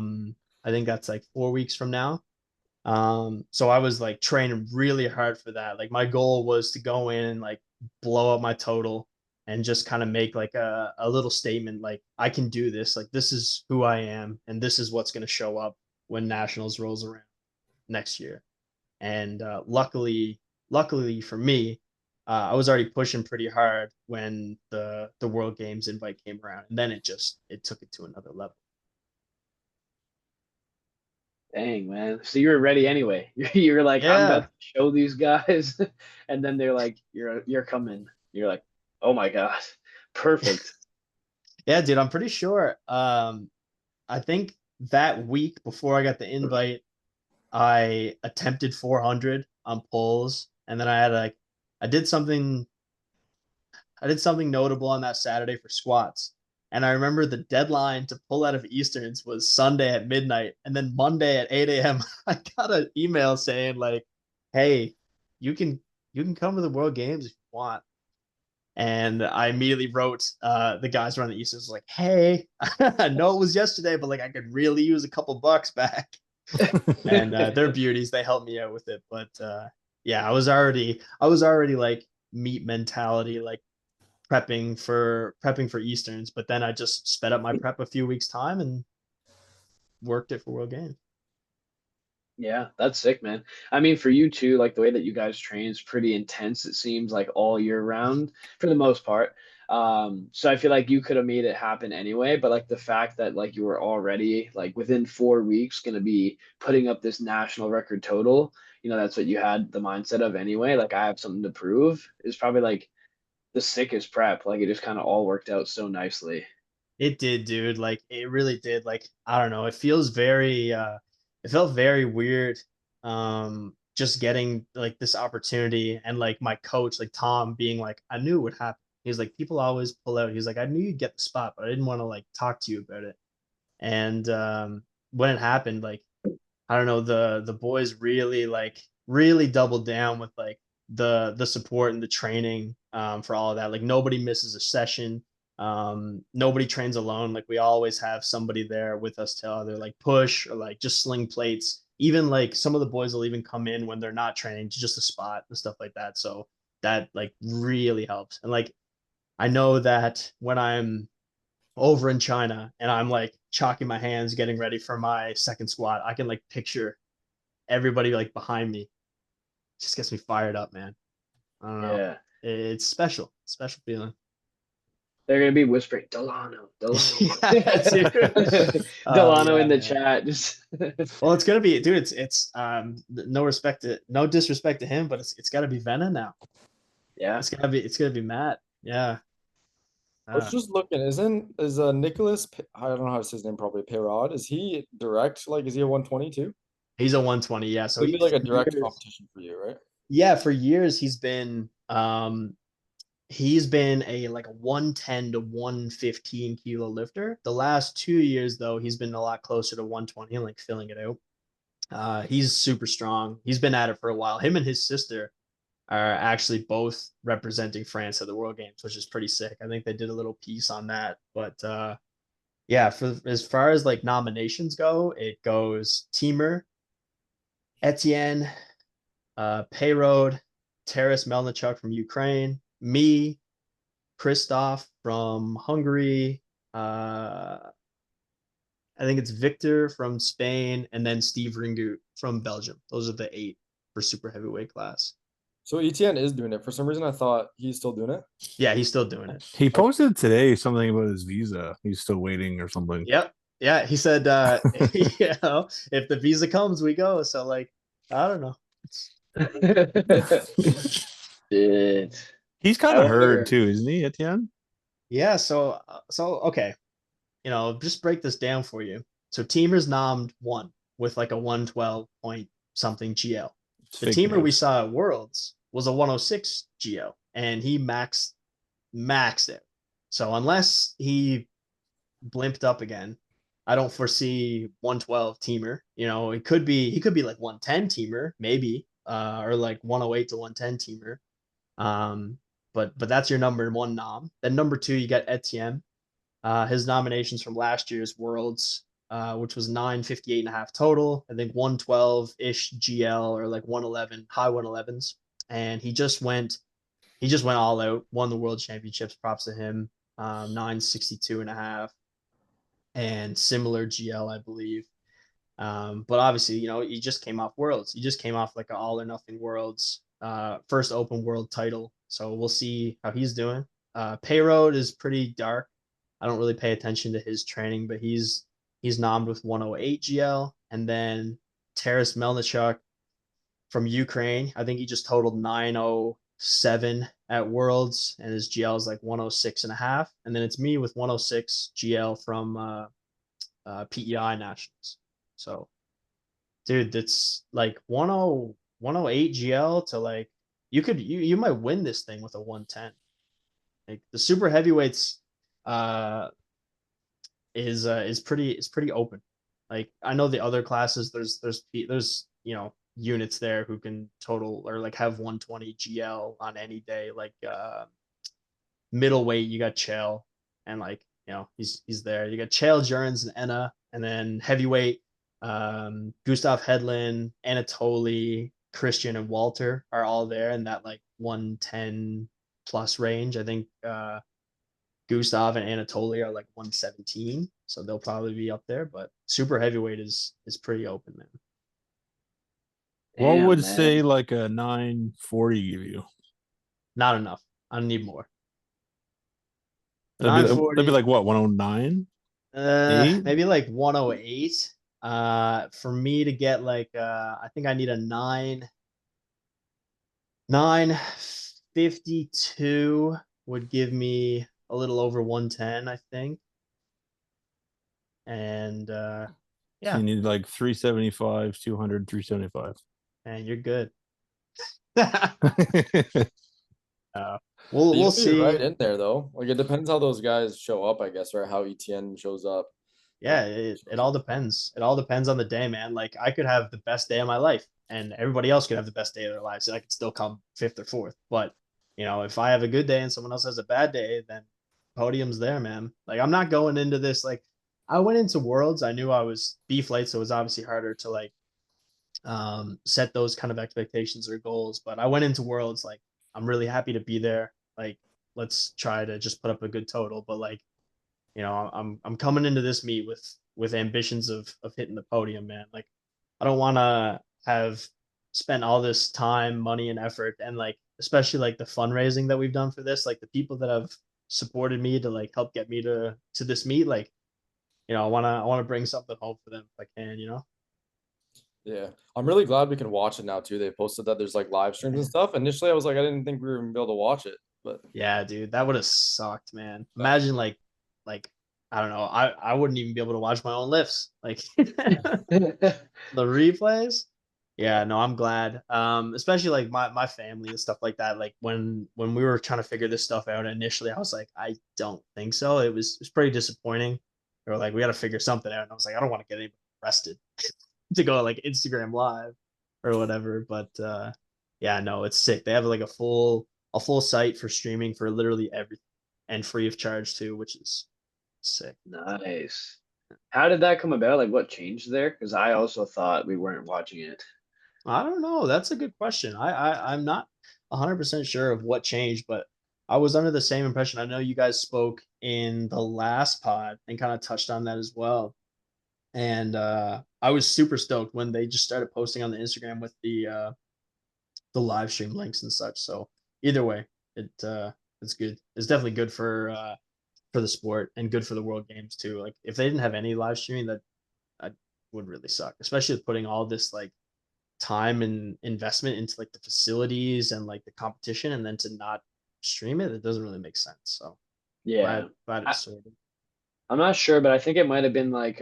think that's like 4 weeks from now. So I was like training really hard for that. Like my goal was to go in and like blow up my total and just kind of make like a little statement, like I can do this. Like this is who I am, and this is what's going to show up when nationals rolls around next year. And luckily for me, I was already pushing pretty hard when the World Games invite came around, and then it took it to another level. dang, man. So you were ready anyway. You were like, I'm about Yeah, to show these guys. And then they're like, you're coming. You're like, oh my God. Perfect. yeah, dude. I'm pretty sure. I think that week before I got the invite, I attempted 400 on pulls, and then I did something I did something notable on that Saturday for squats. And I remember the deadline to pull out of Easterns was Sunday at midnight. And then Monday at 8 a.m., I got an email saying like, hey, you can come to the World Games if you want. And I immediately wrote the guys around the East was like, "Hey, I know it was yesterday, but like I could really use a couple bucks back." And they're beauties. They helped me out with it. But yeah, I was already like meat mentality, like prepping for Easterns. But then I just sped up my prep a few weeks time and worked it for World Games. Yeah, that's sick, man. I mean, for you too, like the way that you guys train is pretty intense, it seems like all year round for the most part. So I feel like you could have made it happen anyway, but like the fact that like you were already like within 4 weeks gonna be putting up this national record total, that's what you had the mindset of anyway. Like I have something to prove is probably like the sickest prep. Like it just kind of all worked out so nicely. It did, dude. Like it really did. Like I don't know. It felt very weird just getting like this opportunity and like my coach, like Tom, being like, I knew it would happen. He's like, people always pull out. He's like, I knew you'd get the spot, but I didn't want to like talk to you about it. And when it happened, like I don't know, the boys really doubled down with like the support and the training for all of that. Like nobody misses a session. Nobody trains alone. Like we always have somebody there with us to either like push or like just sling plates. Even like some of the boys will even come in when they're not training to just a spot and stuff like that. So that like really helps. And like I know that when I'm over in China and I'm like chalking my hands, getting ready for my second squat, I can like picture everybody like behind me. It just gets me fired up, man. I don't know. Yeah. It's special, special feeling. They're gonna be whispering Delano, Delano. Yeah, dude. Oh Delano yeah, in the man. chat. Just Well, it's gonna be, dude. It's no disrespect to him, but it's got to be Venna now. yeah. It's gonna be Matt. Yeah. I was Uh, just looking. Is Nicholas? I don't know how to say his name properly. Perod. Is he direct? Like, is he a 120 too? he's a 120. Yeah. So It'd be he like a for direct years. competition for you, right? Yeah, for years he's been a like a 110 to 115 kilo lifter. The last 2 years though, he's been a lot closer to 120 and like filling it out. He's super strong. He's been at it for a while. Him and his sister are actually both representing France at the World Games, which is pretty sick. I think they did a little piece on that. But yeah, for as far as like nominations go, it goes Teamer, Etienne, Payroad, Taras Melnichuk from Ukraine, me, Christoph from Hungary. I think it's Victor from Spain, and then Steve Ringu from Belgium. Those are the 8 for super heavyweight class. So ETN is doing it. For some reason, I thought he's still doing it. Yeah, he's still doing it. He posted today something about his visa. He's still waiting or something. Yep. Yeah, he said, if the visa comes, we go. So like, I don't know. Shit. He's kind I of hurt wonder. too, isn't he, Etienne? Yeah. So okay. Just break this down for you. So Teamer's nommed 1 with like a 112 point something GL. It's The fake Teamer we news. saw at Worlds was a 106 GL, and he maxed it. So unless he blimped up again, I don't foresee 112 Teamer. He could be like 110 Teamer maybe, or like 108 to 110 Teamer. But that's your number 1 nom. Then number 2, you got Etienne. His nominations from last year's Worlds, which was 958 and a half total. I think 112 ish GL or like 111, high 111s. And he just went all out, won the world championships. Props to him. 962 and a half and similar GL, I believe. But obviously, he just came off Worlds. He just came off like an all or nothing Worlds, first open world title. So we'll see how he's doing. Payroad is pretty dark. I don't really pay attention to his training, but he's nommed with 108 GL. And then Taras Melnichuk from Ukraine. I think he just totaled 907 at Worlds, and his GL is like 106 and a half. And then it's me with 106 GL from PEI Nationals. So, dude, that's like 108 GL to like you might win this thing with a 110. Like the super heavyweights uh is pretty open. Like I know the other classes there's units there who can total or like have 120 GL on any day, like middleweight, you got Chael, and like he's there. You got Chael, Jurens, and Enna, and then heavyweight, Gustav Hedlund, Anatoly, Christian, and Walter are all there in that like 110 plus range. I think Gustav and Anatoly are like 117, so they'll probably be up there. But super heavyweight is pretty open, man. What Damn, would man. say like a 940 give you? Not enough. I need more. That'd be 940. like what, 109? 8? Maybe like 108. For me to get like I think I need a 952 would give me a little over 110, I think. And So yeah, you need like 375, 200, 375. and you're good. You're We'll see. right in there though. Like it depends how those guys show up, I guess, or how ETN shows up. Yeah, it all depends. It all depends on the day, man. Like I could have the best day of my life, and everybody else could have the best day of their lives, and I could still come fifth or fourth. But if I have a good day and someone else has a bad day, then podium's there, man. Like I'm not going into this like I went into Worlds. I knew I was B flight, so it was obviously harder to like set those kind of expectations or goals. But I went into Worlds like I'm really happy to be there. Like let's try to just put up a good total. But like I'm coming into this meet with ambitions of hitting the podium, man. Like I don't want to have spent all this time, money, and effort, and like especially like the fundraising that we've done for this, like the people that have supported me to like help get me to this meet, like I wanna bring something home for them if I can. Yeah, I'm really glad we can watch it now too. They posted that there's like live streams and stuff. Initially, I was like, I didn't think we were gonna be able to watch it, but Yeah, dude, that would have sucked, man. Imagine like I don't know, I wouldn't even be able to watch my own lifts, like the replays. Yeah, no, I'm glad. Especially like my family and stuff like that. Like when we were trying to figure this stuff out initially, I was like, I don't think so. It was pretty disappointing. They were like, we got to figure something out, and I was like, I don't want to get anybody arrested to go like Instagram live or whatever. But yeah, no, it's sick. They have like a full site for streaming for literally everything and free of charge too, which is sick. Nice. How did that come about? Like, what changed there? Because I also thought we weren't watching it. I don't know. That's a good question. I'm not 100% sure of what changed, but I was under the same impression. I know you guys spoke in the last pod and kind of touched on that as well. And I was super stoked when they just started posting on the Instagram with the live stream links and such. So either way, it's good. It's definitely good for the sport and good for the World Games too. Like if they didn't have any live streaming, that would really suck, especially with putting all this like time and investment into like the facilities and like the competition, and then to not stream it doesn't really make sense. So Yeah. glad it's sorted. I'm not sure, but I think it might have been like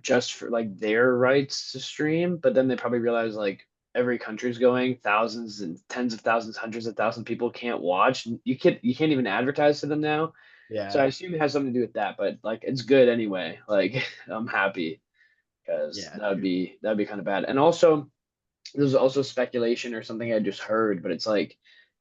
just for like their rights to stream, but then they probably realized like every country's going, thousands and tens of thousands, hundreds of thousands of people can't watch. You can't even advertise to them now. So I Yeah, assume it has something to do with that, but like it's good anyway. Like I'm happy because yeah, that'd be kind of bad. And also there's also speculation or something I just heard, but it's like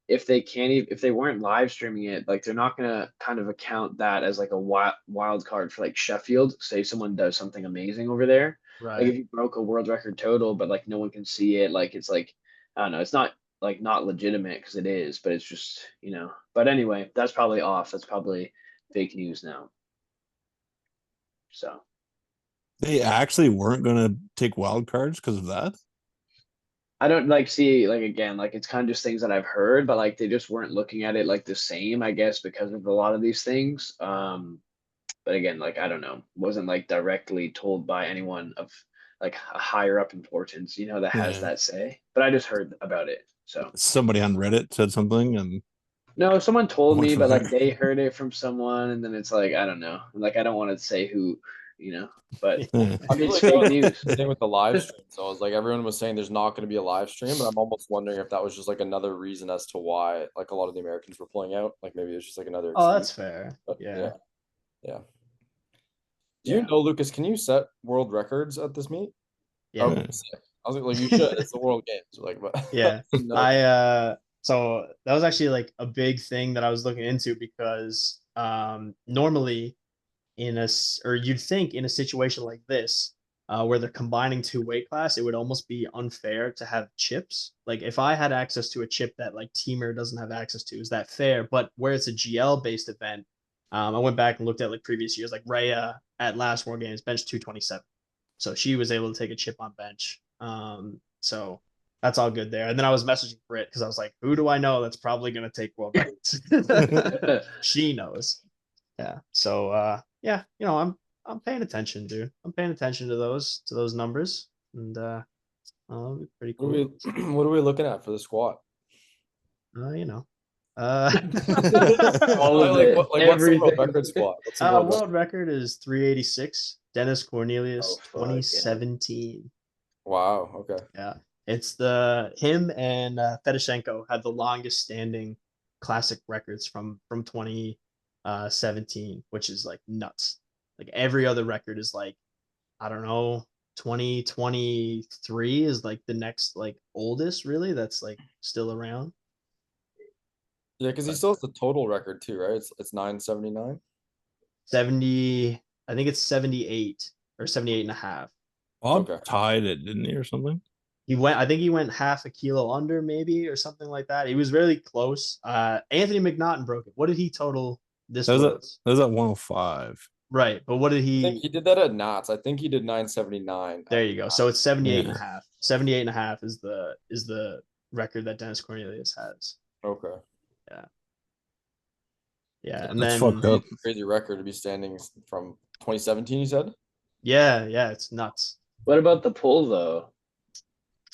if they can't even if they weren't live streaming it, like they're not gonna kind of account that as like a wild card for like Sheffield. Say someone does something amazing over there, like right. if you broke a world record total, but like no one can see it, like it's like I don't know, it's not like not legitimate because it is, but it's just But anyway, that's probably off. That's probably fake news now. So. They actually weren't going to take wild cards because of that. I don't like see like again like it's kind of just things that I've heard, but like they just weren't looking at it like the same, I guess, because of a lot of these things. But again, like I don't know, wasn't like directly told by anyone of like a higher up importance, that has Yeah. that say. But I just heard about it. So Somebody on Reddit said something, and no, someone I told went me, from but like there. they heard it from someone, and then it's like I don't know, like I don't want to say who, but Yeah. I I mean feel it's like that fake was news. the thing with the live stream. So I was like, everyone was saying there's not going to be a live stream, but I'm almost wondering if that was just like another reason as to why like a lot of the Americans were pulling out. Like maybe it's just like another Oh, excuse. that's fair. But Yeah, yeah, yeah. Do you Yeah. know, Lucas? Can you set world records at this meet? yeah, Oh, Yeah. sick. I was like, you should. It's the World Games. Like, but yeah. no. I So that was actually like a big thing that I was looking into because normally or you'd think in a situation like this, where they're combining two weight class, it would almost be unfair to have chips. Like if I had access to a chip that like Teamer doesn't have access to, is that fair? But where it's a GL based event, I went back and looked at like previous years, like Rhea at last World Games bench 227, so she was able to take a chip on bench. So that's all good there. And then I was messaging Britt because I was like, who do I know that's probably gonna take world records? She knows. Yeah. So yeah, I'm paying attention, dude. I'm paying attention to those numbers. And it'll be pretty What are cool. we what are we looking at for the squat? You know. Uh All of like it, what's the world everything. record squat? What's the world record? world record is 386. Dennis Cornelius, Oh, fuck, yeah. 2017. Wow. Okay. Yeah. It's him and Fedoshenko had the longest standing classic records from 2017, which is like nuts. Like every other record is like, I don't know, 2023 is like the next like oldest really that's like still around. Yeah, because he But still has the total record too, right? It's 979. 70, I think it's 78 or 78 and a half. Bob Okay. tied it, didn't he, or something? I think he went half a kilo under maybe or something like that. He was really close. Anthony McNaughton broke it. What did he total this That was at Worlds? 105. Right. But what did I think he? he did that at Nats. I think he did 979. There you go. So it's 78 and Yeah. a half. 78 and a half is the record that Dennis Cornelius has. Okay. Yeah. Yeah. And That's then fucked up. Crazy record to be standing from 2017, you said? yeah, it's nuts. What about the pull though?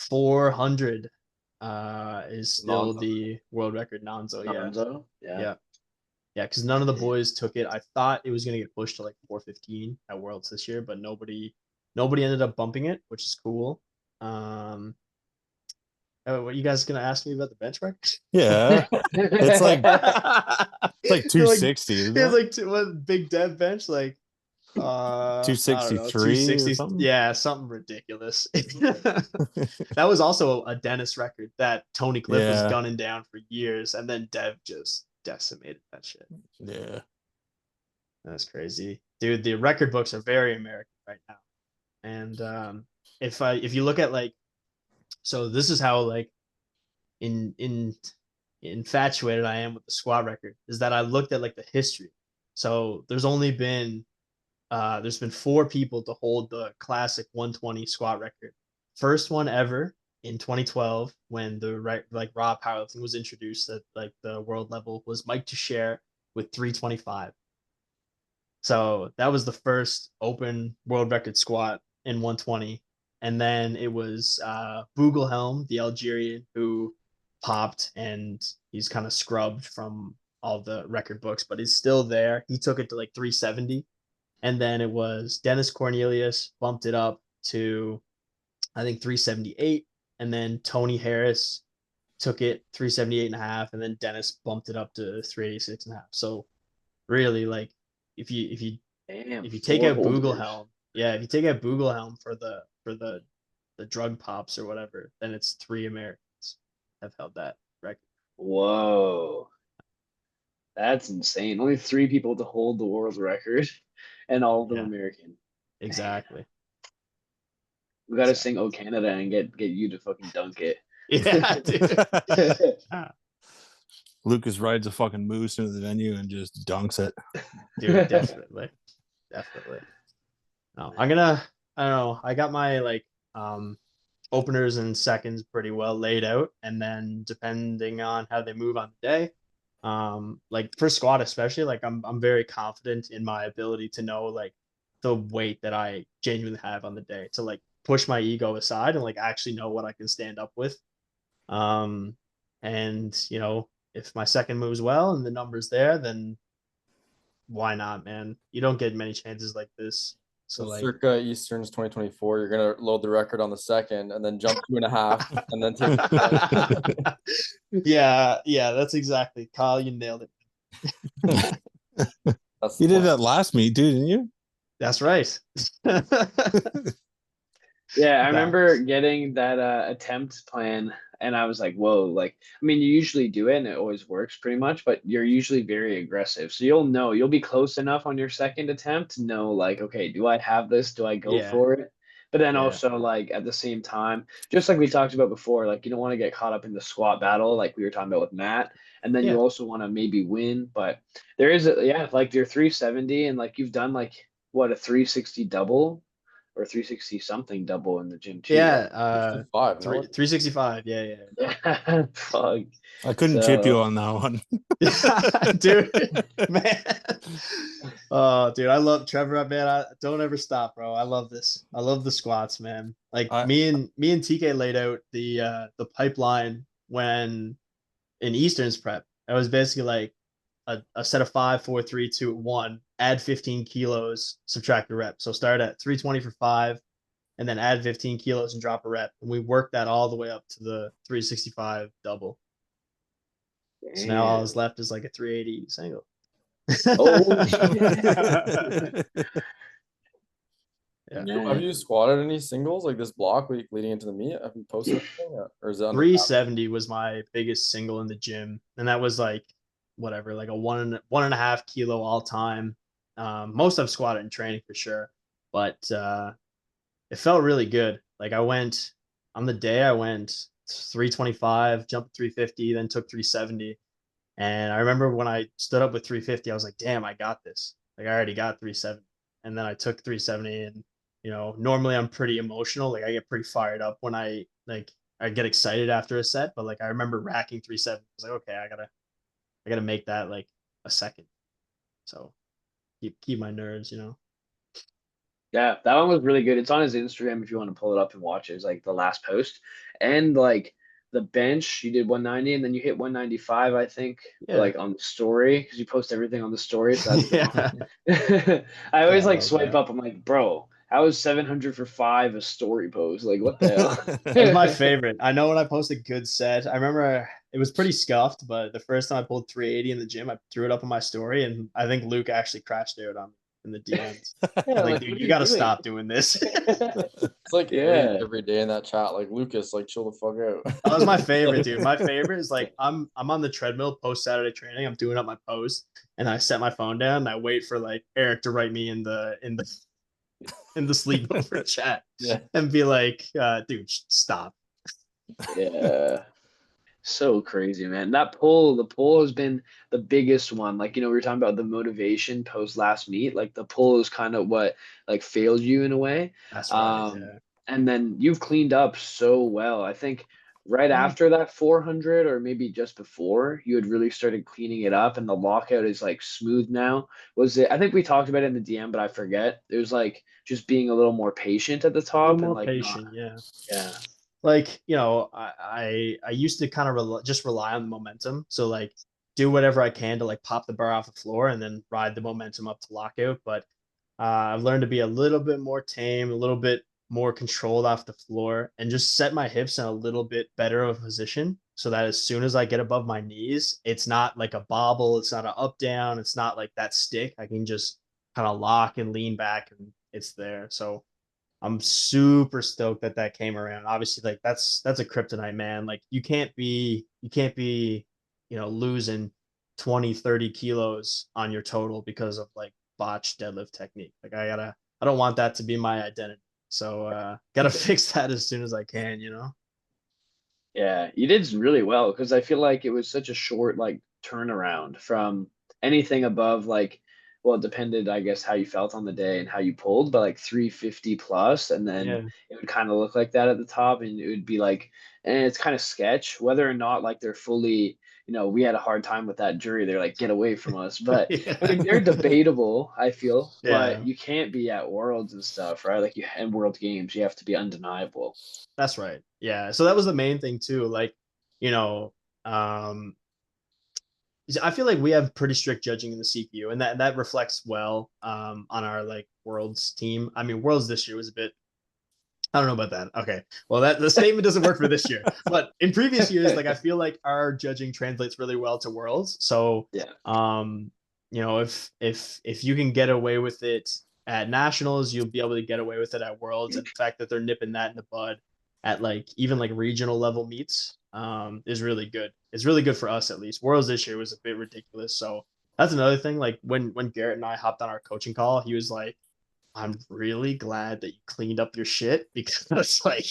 400 is still Nonzo. the world record Nonzo. Yeah. Nonzo? Yeah. Yeah, because none of the boys took it. I thought it was gonna get pushed to like 415 at Worlds this year, but nobody ended up bumping it, which is cool. What you guys gonna ask me about the benchmark? Yeah. It's like it's like 260, isn't It's it? like what big dev bench like I don't know, 263 or something? Yeah, something ridiculous. That was also a Dennis record that Tony Cliff was Yeah. gunning down for years, and then Dev just decimated that shit. Yeah. That's crazy, dude. The record books are very American right now, and if you look at like, so this is how like in infatuated I am with the squat record is that I looked at like the history. So there's been 4 people to hold the classic 120 squat record. First one ever in 2012 when the like raw powerlifting was introduced at like the world level was Mike Teixeira with 325. So that was the first open world record squat in 120. And then it was Bugelhelm, the Algerian, who popped, and he's kind of scrubbed from all the record books, but he's still there. He took it to like 370. And then it was Dennis Cornelius bumped it up to, I think, 378. And then Tony Harris took it 378 and a half. And then Dennis bumped it up to 386 and a half. So really, like, if you take 4 out holders. Bugelhelm, if you take out Bugelhelm for the drug pops or whatever, then it's 3 Americans have held that record. Whoa. That's insane. Only 3 people to hold the world record, and all of them Yeah. American. Exactly. We gotta sing "Oh Canada" and get you to fucking dunk it. Yeah, dude. Lucas rides a fucking moose into the venue and just dunks it. Dude, definitely. No, I don't know. I got my like openers and seconds pretty well laid out, and then depending on how they move on the day, like for squat especially, like I'm very confident in my ability to know like the weight that I genuinely have on the day to like push my ego aside and like actually know what I can stand up with. And if my second moves well and the number's there, then why not, man? You don't get many chances like this. So like circa Easterns 2024, you're gonna load the record on the second and then jump 2.5 and then take yeah, that's exactly, Kyle, you nailed it. You did that last meet, dude, didn't you? That's right. Yeah, I That remember getting that attempt plan and I was like, whoa, like I mean you usually do it and it always works pretty much, but you're usually very aggressive. So you'll be close enough on your second attempt to know like, okay, do I have this? Do I go yeah, for it? But then yeah, also like at the same time, just like we talked about before, like you don't want to get caught up in the squat battle like we were talking about with Matt. And then you yeah. also want to maybe win, but yeah, like your 370 and like you've done like what a 360 double or 360 something double in the gym too, Yeah, right? 65, no? 365. Yeah, yeah. Yeah, fuck. I couldn't chip you So on that one. Dude, man. Oh, dude, I love Trevor, man. I don't ever stop, bro. I love this. I love the squats, man. Like I me and TK laid out the pipeline when in Eastern's prep. It was basically like a set of 5, 4, 3, 2, 1, add 15 kilos, subtract a rep. So start at 320 for 5, and then add 15 kilos and drop a rep. And we worked that all the way up to the 365 double. So now all that's damn. left is like a 380 single. Oh shit. Yeah. Have Man. you squatted any singles like this block week leading into the meet? Have you posted anything, or is it under? 370 was my biggest single in the gym. And that was like whatever, like a 1.5 kilo all time. Most I've squatted in training for sure. But it felt really good. Like on the day I went 325, jumped 350, then took 370. And I remember when I stood up with 350, I was like, damn, I got this. Like I already got 370. And then I took 370 and normally I'm pretty emotional. Like I get pretty fired up when I get excited after a set, but like I remember racking 370. I was like, okay, I gotta make that like a second. So keep my nerves. Yeah, that one was really good. It's on his Instagram if you want to pull it up and watch it. It's like the last post. And like the bench, you did 190 and then you hit 195, I think, Yeah. like on the story because you post everything on the story. So that's the Yeah. one. I always Yeah, I like love swipe that. up. I'm like, bro, how is 700 for 5 a story post? Like, what the That's my hell? favorite. I know when I post a good set, I remember it was pretty scuffed, but the first time I pulled 380 in the gym, I threw it up on my story, and I think Luke actually crashed out on me in the DMs. Yeah, He's like, like, dude, what are you you got to doing? stop doing this. It's like Yeah. every day in that chat, like Lucas, like chill the fuck That was my out. favorite, dude. My favorite is like I'm on the treadmill post Saturday training. I'm doing up my post, and I set my phone down and I wait for like Eric to write me in the sleepover chat Yeah. and be like, dude, stop. Yeah. So crazy, man. The pull has been the biggest one. Like, we were talking about the motivation post last meet. Like the pull is kind of what like failed you in a way. That's right. Um, Yeah. and then you've cleaned up so well. I think right Mm. after that 400 or maybe just before, you had really started cleaning it up and the lockout is like smooth now. Was it, I think we talked about it in the DM, but I forget. It was like just being a little more patient at the A little top and more like not, patient. Yeah. yeah. Like I used to kind of just rely on the momentum, so like do whatever I can to like pop the bar off the floor and then ride the momentum up to lockout. But I've learned to be a little bit more tame, a little bit more controlled off the floor, and just set my hips in a little bit better of a position so that as soon as I get above my knees, it's not like a bobble, it's not an up down, it's not like that stick. I can just kind of lock and lean back and it's there. So I'm super stoked that that came around. Obviously, like that's a kryptonite, man. Like you can't be losing 20, 30 kilos on your total because of like botched deadlift technique. Like I don't want that to be my identity. So gotta fix that as soon as I can. Yeah, you did really well because I feel like it was such a short like turnaround from anything above like, well, it depended, I guess, how you felt on the day and how you pulled, but like 350 plus, and then Yeah. it would kind of look like that at the top, and it would be like, and it's kind of sketch whether or not like they're fully, we had a hard time with that jury. They're like, get away from us, but they're Yeah. debatable, I feel, but Yeah. you can't be at Worlds and stuff, right? Like you and World Games, you have to be undeniable. That's right. Yeah. So that was the main thing too. Like, you know, um, I feel like we have pretty strict judging in the CPU, and that reflects well on our like Worlds team. I mean, Worlds this year was a bit. I don't know about that. Okay, well that the statement doesn't work for this year, but in previous years, like I feel like our judging translates really well to Worlds. So, Yeah. if you can get away with it at nationals, you'll be able to get away with it at worlds, and the fact that they're nipping that in the bud at like even like regional level meets is really good. It's really good for us at least. Worlds this year was a bit ridiculous, so that's another thing. Like when Garrett and I hopped on our coaching call, he was like, "I'm really glad that you cleaned up your shit because like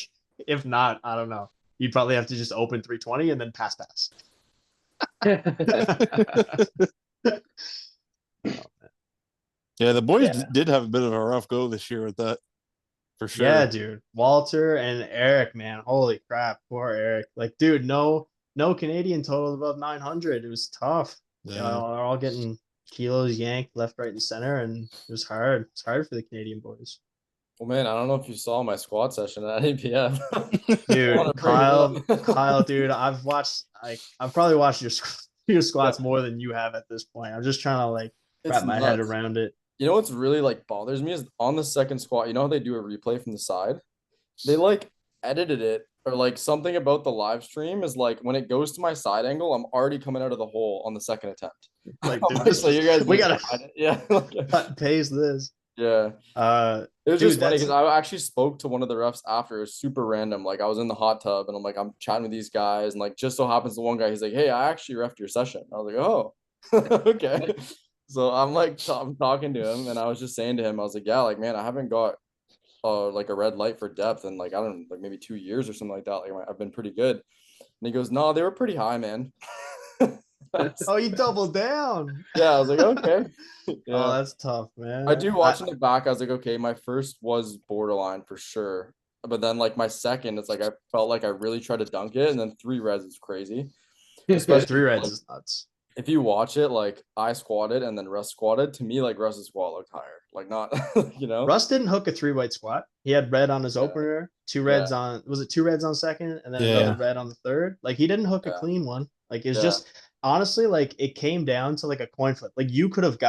if not, I don't know, you'd probably have to just open 320 and then pass." Yeah, the boys Yeah. did have a bit of a rough go this year with that, for sure. Yeah, dude. Walter and Eric, man. Holy crap. Poor Eric. Like, dude, no Canadian total above 900. It was tough. Yeah. You know, they're all getting kilos yanked left, right, and center, and it was hard. It's hard for the Canadian boys. Well, man, I don't know if you saw my squat session at APF. Dude, Kyle, dude, I've probably watched your squats more than you have at this point. I'm just trying to like wrap my head around it. You know what's really like bothers me is on the second squat, you know how they do a replay from the side? They like edited it, or like something about the live stream is like when it goes to my side angle, I'm already coming out of the hole on the second attempt. Like, dude, so you guys we gotta yeah. cut and paste this. Yeah. It was dude, just funny because I actually spoke to one of the refs after. It was super random. Like I was in the hot tub and I'm like, I'm chatting with these guys, and like just so happens the one guy, he's like, "Hey, I actually refed your session." I was like, "Oh, okay." So I'm like, I'm talking to him, and I was just saying to him, I was like, "Yeah, like man, I haven't got like a red light for depth in like I don't know, like maybe 2 years or something like that. Like I've been pretty good." And he goes, "No, they were pretty high, man." Oh, you doubled down. Yeah, I was like, okay. Yeah. Oh, that's tough, man. I do watching it back. I was like, okay, my first was borderline for sure, but then like my second, it's like I felt like I really tried to dunk it, and then 3 reds is crazy. Especially 3 reds is nuts. If you watch it, like I squatted and then Russ squatted. To me, like Russ's squat looked higher. Like not, you know. Russ didn't hook a 3 white squat. He had red on his opener, 2 reds on. Was it 2 reds on second, and then another red on the third? Like he didn't hook a clean one. Like it's just honestly like it came down to like a coin flip. Like you could have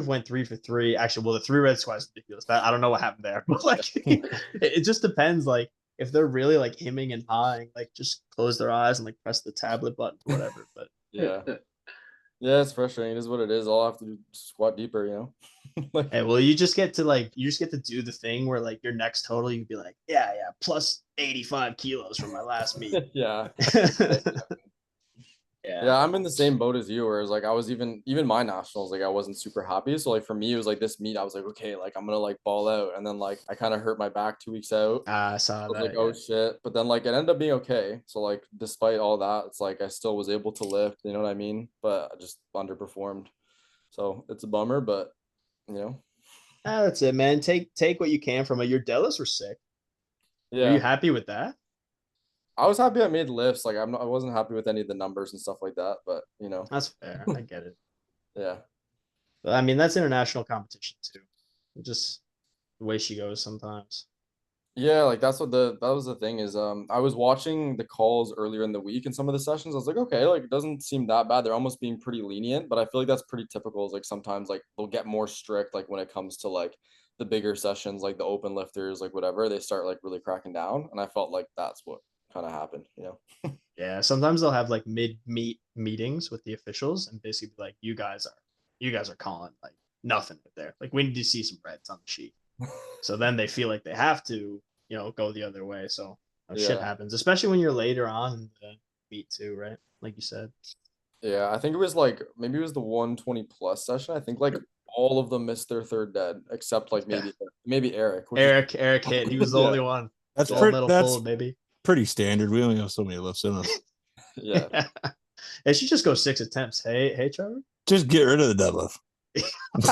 went 3 for 3. Actually, well, the 3 red squat is ridiculous. I don't know what happened there, but like it just depends. Like if they're really like hemming and hawing, like just close their eyes and like press the tablet button, or whatever. But yeah, it's frustrating. It is what it is. All I have to do is squat deeper, you know. Like, hey, well, you just get to do the thing where like your next total, you'd be like, yeah, plus 85 kilos from my last meet. Yeah. Yeah, I'm in the same boat as you, whereas like I was even my nationals, like I wasn't super happy. So like for me, it was like this meet, I was like, okay, like I'm gonna like ball out, and then like I kind of hurt my back 2 weeks out. I saw that. Like, oh shit. But then like it ended up being okay. So like despite all that, it's like I still was able to lift, you know what I mean? But I just underperformed. So it's a bummer, but you know. That's it, man. Take what you can from it. Your deadlifts were sick. Yeah. Are you happy with that? I was happy I made lifts. Like I wasn't happy with any of the numbers and stuff like that, but you know. That's fair. I get it. Yeah. But I mean, that's international competition too. Just the way she goes sometimes. Yeah, like that was the thing is I was watching the calls earlier in the week in some of the sessions. I was like, okay, like it doesn't seem that bad. They're almost being pretty lenient, but I feel like that's pretty typical. Is like sometimes like they'll get more strict like when it comes to like the bigger sessions, like the open lifters, like whatever, they start like really cracking down. And I felt like that's what kind of happened, you know. Yeah, sometimes they'll have like mid-meet meetings with the officials and basically be like, you guys are calling like nothing there. Like we need to see some reds on the sheet. So then they feel like they have to, you know, go the other way. So shit happens, especially when you're later on in the meet too, right? Like you said. Yeah, I think it was like maybe it was the 120 plus session. I think like all of them missed their third dead except like maybe Eric. Eric hit. He was the only one. That's pretty standard. We only have so many lifts in us. Yeah. It should just go 6 attempts. Hey, Trevor. Just get rid of the deadlift.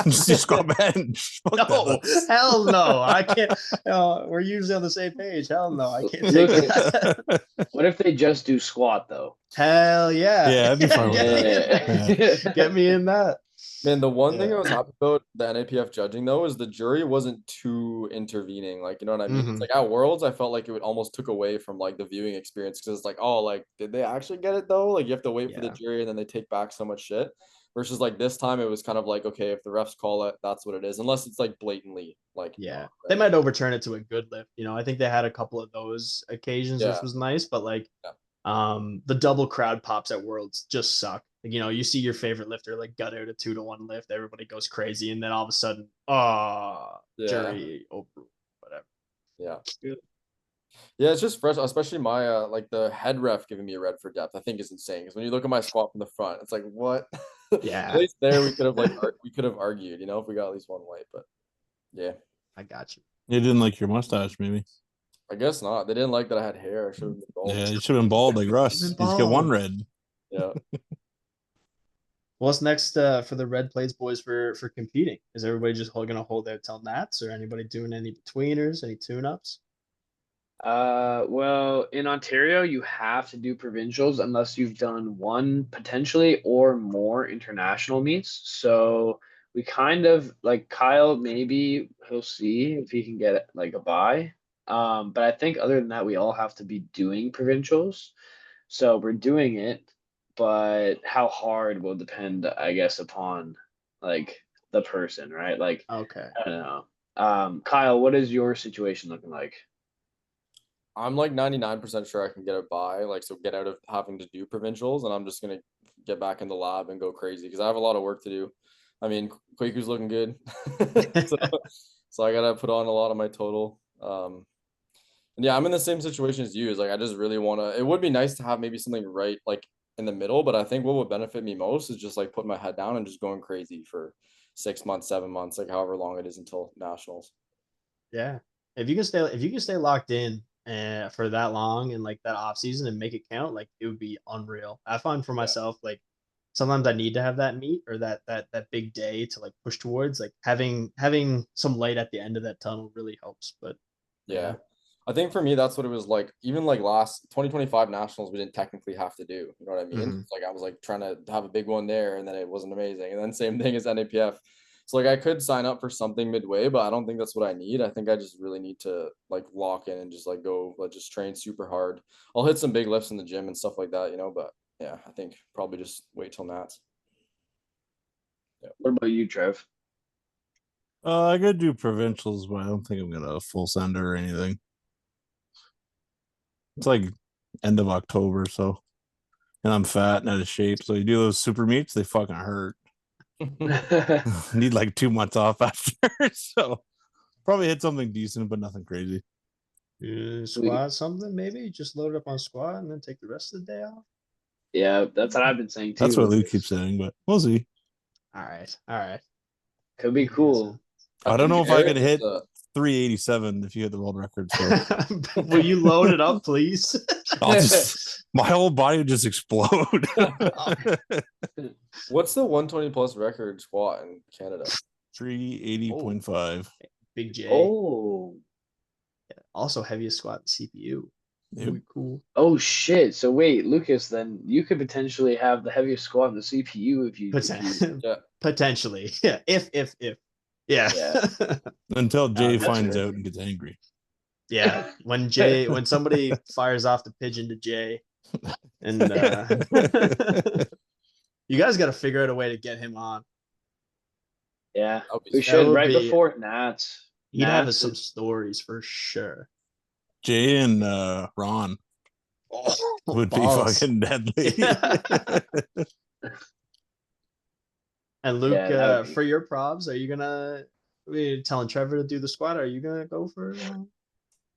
Just go back and no, hell no. I can't. We're usually on the same page. Hell no, I can't take that. What if they just do squat though? Hell yeah. Yeah, that'd be fun. Get me in that. Man, the one thing I was happy about the NAPF judging though is the jury wasn't too intervening. Like, you know what I mean? Mm-hmm. It's like at Worlds, I felt like it almost took away from like the viewing experience because it's like, oh, like did they actually get it though? Like you have to wait for the jury and then they take back so much shit. Versus like this time, it was kind of like, okay, if the refs call it, that's what it is. Unless it's like blatantly like. Yeah, right? They might overturn it to a good lift. You know, I think they had a couple of those occasions, which was nice. But like, the double crowd pops at Worlds just suck. Like, you see your favorite lifter like gut out a 2-1 lift, everybody goes crazy, and then all of a sudden, Yeah. jury over, whatever. Yeah. Good. Yeah, it's just fresh, especially my like the head ref giving me a red for depth. I think is insane because when you look at my squat from the front, it's like what? Yeah. At least there we could have we could have argued, if we got at least one white, but yeah, I got you. You didn't like your mustache, maybe. I guess not. They didn't like that I had hair. I should have been bald. Yeah, you should have been bald like Russ. Been He's got one bald. red. Yeah. What's next for the Red Plates boys for competing? Is everybody just gonna hold out till Nats, or anybody doing any betweeners, any tune-ups? Well, in Ontario, you have to do provincials unless you've done one potentially or more international meets. So we kind of like Kyle, maybe he'll see if he can get like a bye. But I think other than that, we all have to be doing provincials. So we're doing it, but how hard will depend, I guess, upon like the person, right? Like, Okay. I don't know. Kyle, what is your situation looking like? I'm like 99% sure I can get a bye, like so get out of having to do provincials, and I'm just gonna get back in the lab and go crazy because I have a lot of work to do. I mean, Quaker's looking good, so, so I gotta put on a lot of my total. And yeah, I'm in the same situation as you. Is like I just really want to. It would be nice to have maybe something right like in the middle, but I think what would benefit me most is just like putting my head down and just going crazy for 6 months, 7 months, like however long it is until nationals. Yeah. If you can stay locked in for that long and like that off season and make it count, like it would be unreal. I find for Yeah. myself, like sometimes I need to have that meet or that big day to like push towards. Like having some light at the end of that tunnel really helps. But Yeah. I think for me, that's what it was like. Even like last 2025 nationals, we didn't technically have to do. You know what I mean? Mhm. It's like I was like trying to have a big one there, and then it wasn't amazing. And then same thing as NAPF. So like I could sign up for something midway, but I don't think that's what I need. I think I just really need to like lock in and just like go, like just train super hard. I'll hit some big lifts in the gym and stuff like that, But yeah, I think probably just wait till Nats. What about you, Trev? I could do provincials, but I don't think I'm gonna full sender or anything. It's like end of October, so and I'm fat and out of shape. So you do those super meets, they fucking hurt. Need like 2 months off after. So probably hit something decent, but nothing crazy. Squat something maybe. Just load it up on squat and then take the rest of the day off. Yeah, that's what I've been saying too. That's what Luke keeps saying, but we'll see. All right. Could be cool. I don't know if I could hit the 387 if you hit the world record. So Will you load it up, please? I'll just my whole body would just explode. What's the 120 plus record squat in Canada? 380.5. Big J. Oh, Also heaviest squat in CPU. Yep. Really cool. oh shit. So wait, Lucas, then you could potentially have the heaviest squat in the CPU if you Yeah. Potentially. Yeah. If. Yeah. Yeah. Until Jay that's finds fair. out and gets angry. Yeah. When somebody fires off the pigeon to Jay, and you guys got to figure out a way to get him on. Yeah. That would be We sick. should would right be- before Nats. He'd have Nats some is- stories for sure. Jay and Ron would Balls. be fucking deadly. And Luke, Yeah, that would be- for your probs, are you telling Trevor to do the squat? Are you gonna go for it?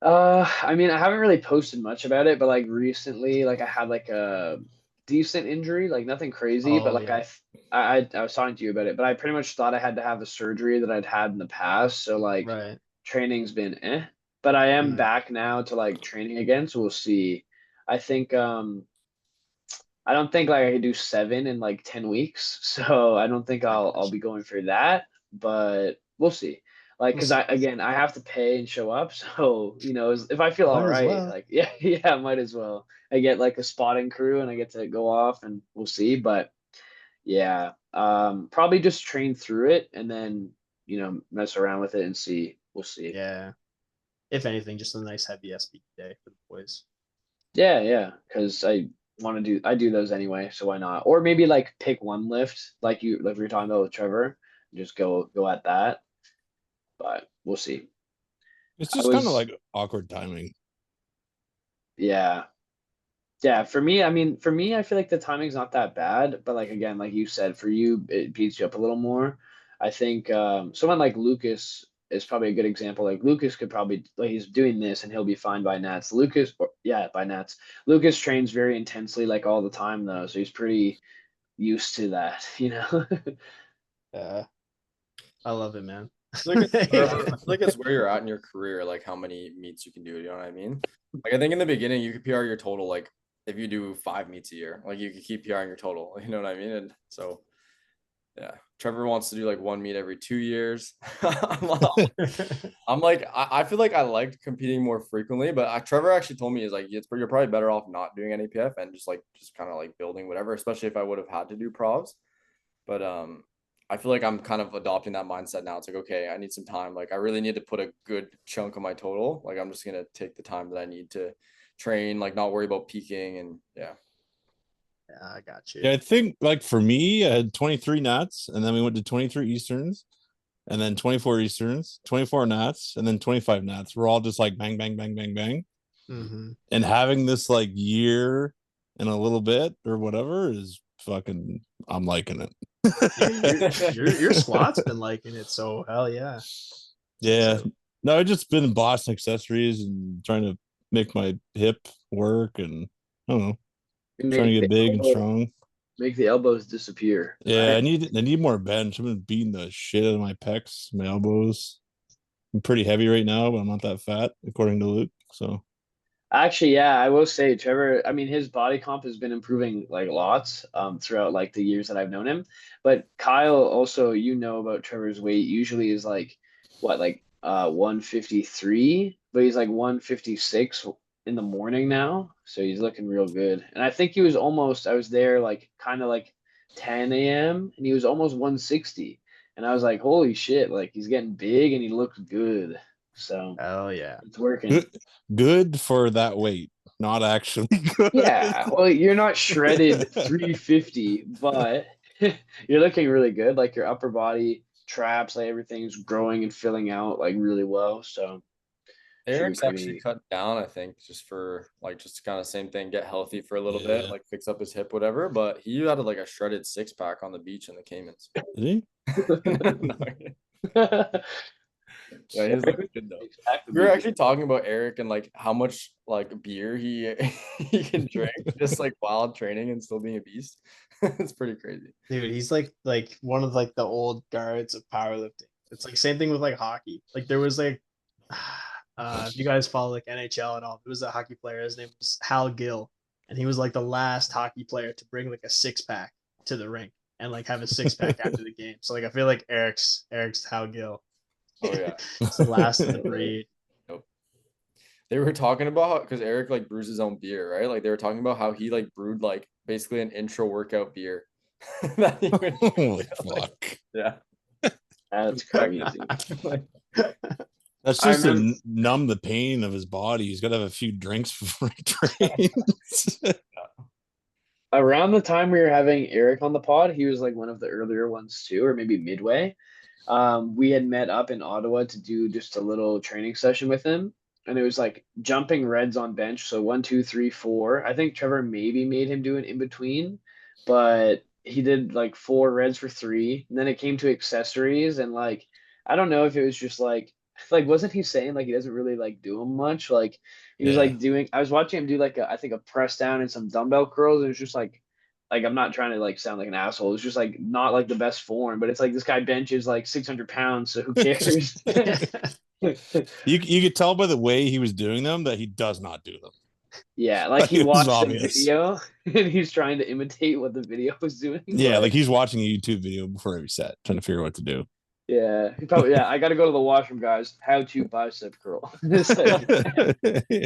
I mean, I haven't really posted much about it, but like recently, like I had like a decent injury, like nothing crazy, but Oh, like yeah. I was talking to you about it, but I pretty much thought I had to have the surgery that I'd had in the past, so like Right. training's been but I am Mhm. back now to like training again, so we'll see. I think I don't think like I could do 7 in like 10 weeks, so I don't think I'll be going for that, but we'll see. Like, because I have to pay and show up, so if I feel all Might as right, well. like yeah, might as well. I get like a spotting crew and I get to go off and we'll see. But yeah, probably just train through it and then mess around with it and see. We'll see. Yeah. If anything, just a nice heavy SB day for the boys. Yeah, because I do those anyway, so why not? Or maybe like pick one lift, like we were talking about with Trevor, and just go at that. But we'll see. It's I just kind of was like awkward timing. Yeah. Yeah, for me, I mean, for me, I feel like the timing's not that bad, but like again, like you said, for you, it beats you up a little more. I think someone like Lucas is probably a good example. Like Lucas could probably like he's doing this and he'll be fine by Nats. Lucas, or, yeah, by Nats. Lucas trains very intensely, like all the time though, so he's pretty used to that, you know. Yeah, I love it, man. I feel like it's where you're at in your career, like how many meets you can do. You know what I mean? Like I think in the beginning you could PR your total, like if you do 5 meets a year, like you could keep PRing your total. You know what I mean? And so yeah, Trevor wants to do like 1 meet every 2 years. I'm like, I feel like I liked competing more frequently, but Trevor actually told me is like you're probably better off not doing any PF and just kind of like building whatever, especially if I would have had to do provs. But I feel like I'm kind of adopting that mindset now. It's like, okay, I need some time. Like I really need to put a good chunk of my total. Like I'm just gonna take the time that I need to train, like not worry about peaking and yeah. Yeah, I got you. Yeah, I think like for me, I had 23 Nats, and then we went to 23 Easterns, and then 24 Easterns, 24 Nats, and then 25 Nats. We're all just like bang, bang, bang, bang, bang. Mm-hmm. And having this like year and a little bit or whatever is fucking, I'm liking it. Your squad's been liking it, so hell yeah. Yeah. So, No, I've just been Boston accessories and trying to make my hip work and I don't know, trying to Make get the big and elbow, strong. make the elbows disappear, Yeah, right? I need more bench. I've been beating the shit out of my pecs, my elbows. I'm pretty heavy right now, but I'm not that fat, according to Luke. So Actually, yeah, I will say Trevor, I mean his body comp has been improving like lots throughout like the years that I've known him. But Kyle also, you know about Trevor's weight usually is like what like 153, but he's like 156 in the morning now. So he's looking real good. And I think he was almost I was there like kind of like 10 a.m. and he was almost 160. And I was like, holy shit, like he's getting big and he looks good. So hell yeah. it's working. good, good for that weight, not actually good. Yeah, well, you're not shredded 350, but you're looking really good. Like your upper body traps, like everything's growing and filling out like really well. So should be Eric's actually pretty. cut down, I think, just for like just kind of same thing, get healthy for a little bit, Yeah. like fix up his hip, whatever. But he had like a shredded 6 pack on the beach in the Caymans. Did he? No, yeah, he's looking good though. We were Exactly. actually talking about Eric and like how much like beer he he can drink just like while training and still being a beast. It's pretty crazy. Dude, he's like one of like the old guards of powerlifting. It's like same thing with like hockey. Like there was like if you guys follow like NHL at all, there was a hockey player, his name was Hal Gill, and he was like the last hockey player to bring like a 6 pack to the rink and like have a 6 pack after the game. So like I feel like Eric's Hal Gill. Oh yeah. It's the last of the breed. Nope. They were talking about because Eric like brews his own beer, right? Like they were talking about how he like brewed like basically an intro workout beer. That he would Holy like, fuck. yeah. That's crazy. Like, That's I just to remember numb the pain of his body. He's got to have a few drinks before he trains. around the time we were having Eric on the pod, he was like one of the earlier ones too, or maybe midway. We had met up in Ottawa to do just a little training session with him, and it was like jumping reds on bench. So one, two, three, four. I think Trevor maybe made him do an in between, but he did like four reds for three. And then it came to accessories, and like I don't know if it was just like wasn't he saying like he doesn't really like do them much? Like he was Yeah. like doing. I was watching him do like I think a press down and some dumbbell curls, and it was just like I'm not trying to like sound like an asshole. It's just like not like the best form, but it's like this guy benches like 600 pounds, so who cares? You could tell by the way he was doing them that he does not do them. Yeah, like Like, he it was watched a obvious. video and he's trying to imitate what the video was doing. Yeah, But like he's watching a YouTube video before every set, trying to figure out what to do. yeah, he probably I got to go to the washroom, guys. How to bicep curl? It's like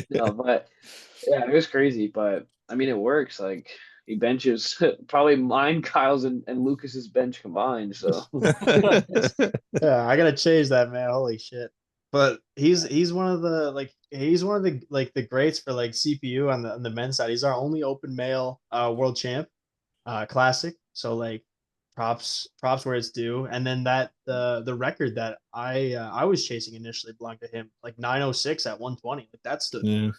no, but yeah, it was crazy, but I mean it works. Like he benches probably mine, Kyle's, and Lucas's bench combined. So Yeah, I gotta change that, man. Holy shit. But he's one of the he's one of the like the greats for like CPU on the men's side. He's our only open male world champ, classic. So like props where it's due. And then that the record that I was chasing initially belonged to him, like 906 at 120. Like that Yeah.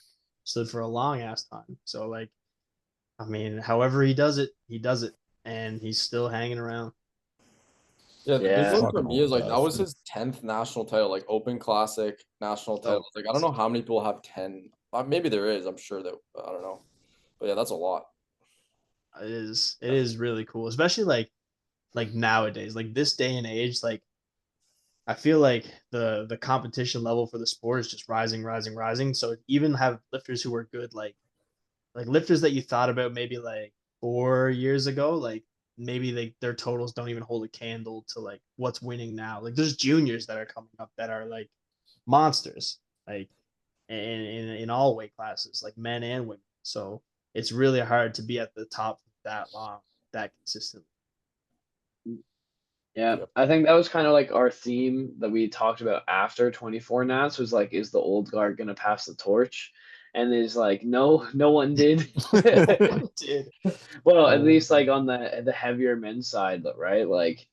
stood for a long ass time. So like I mean, however he does it, and he's still hanging around. Yeah, the big Yeah. one for Fucking me is like that was bastard. his 10th national title, like Open Classic national title. Like I don't know how many people have 10. Maybe there is. I'm sure that I don't know, but yeah, that's a lot. It is really cool, especially like nowadays, like this day and age. Like I feel like the competition level for the sport is just rising, rising, rising. So even have lifters who are good, like lifters that you thought about maybe like 4 years ago, like maybe their totals don't even hold a candle to like what's winning now. Like there's juniors that are coming up that are like monsters, like in all weight classes, like men and women. So it's really hard to be at the top that long, that consistently. Yeah, Yep. I think that was kind of like our theme that we talked about after 24 Nats was like, is the old guard gonna pass the torch? And it's like, no, no one did. Dude. Well, at least like on the heavier men's side, right? Like,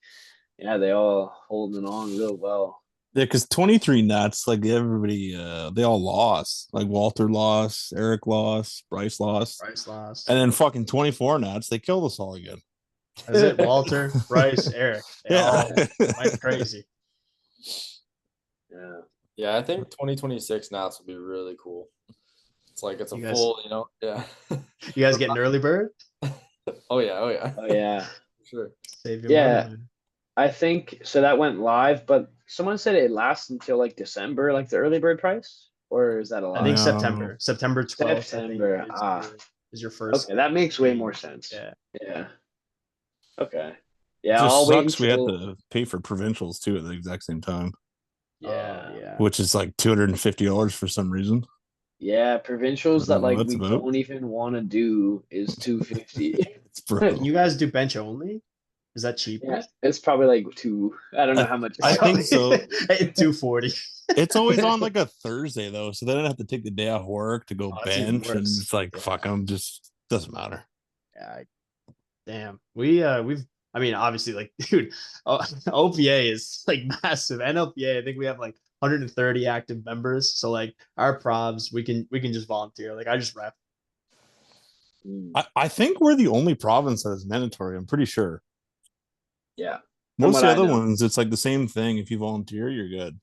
yeah, they all holding on real well. Yeah, because 23 Nats, like everybody, they all lost. Like Walter lost, Eric lost, Bryce lost, Bryce lost. and then fucking 24 Nats, they killed us all again. That's it. Walter, Bryce, Eric. They Yeah. all went crazy. Yeah. Yeah, I think 2026 Nats will be really cool. It's like it's a You guys, full, yeah. you guys getting early bird? Oh yeah, oh yeah. Oh yeah. For sure. Save your Yeah. money, man. I think so that went live, but someone said it lasts until like December, like the early bird price, or is that a I think lie? September. September 12th, September. I think, Ah, is your first. okay, that makes way game. more sense. Yeah. Yeah. Okay. It Yeah, just I'll wait sucks we had until. to pay for provincials too at the exact same time, Yeah. which is like $250 for some reason. Yeah, I provincials don't that know what like that's we about. don't even want to do is 250. It's brutal. Can you guys do bench only? Is that cheaper? Yeah, it's probably like two. I don't know how much. I think so. 240. It's always on like a Thursday though, so then I have to take the day off work to go Oh, that's even bench, and worse. it's like Yeah. fuck, I'm just doesn't matter. Yeah. Damn. We've I mean, obviously, like, dude, OPA is like massive. NLPA, I think we have like 130 active members. So like our probs, we can just volunteer. Like I just rep. Mm, I think we're the only province that is mandatory. I'm pretty sure. yeah. From Most what of the I other know. ones, it's like the same thing. If you volunteer, you're good.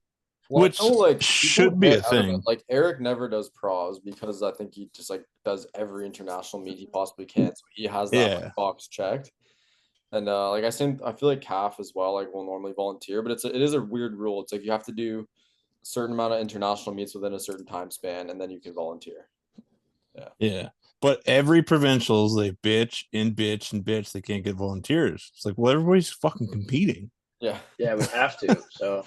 Well, Which like should be a people get out of it. thing. Like Eric never does pros because I think he just like does every international meet he possibly can. So he has that Yeah. like, box checked. And like I feel like CAF as well, like will normally volunteer, but it is a weird rule. It's like you have to do a certain amount of international meets within a certain time span, and then you can volunteer. Yeah. But every provincials, they bitch and bitch and bitch. They can't get volunteers. It's like, well, everybody's fucking competing. Yeah. Yeah, we have to. So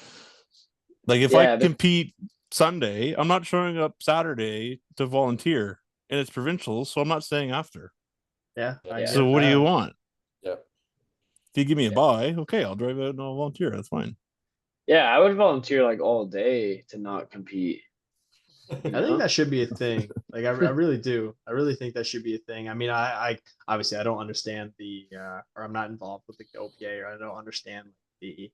Like if yeah, I compete Sunday, I'm not showing up Saturday to volunteer, and it's provincials, so I'm not staying after. Yeah. I Yeah. So get what do that. you want? Yeah. If you give me a Yeah. buy, okay, I'll drive out and I'll volunteer. That's fine. yeah, I would volunteer like all day to not compete. You I think know? that should be a thing. Like I really do. I really think that should be a thing. I mean, I obviously I don't understand or I'm not involved with the OPA, or I don't understand the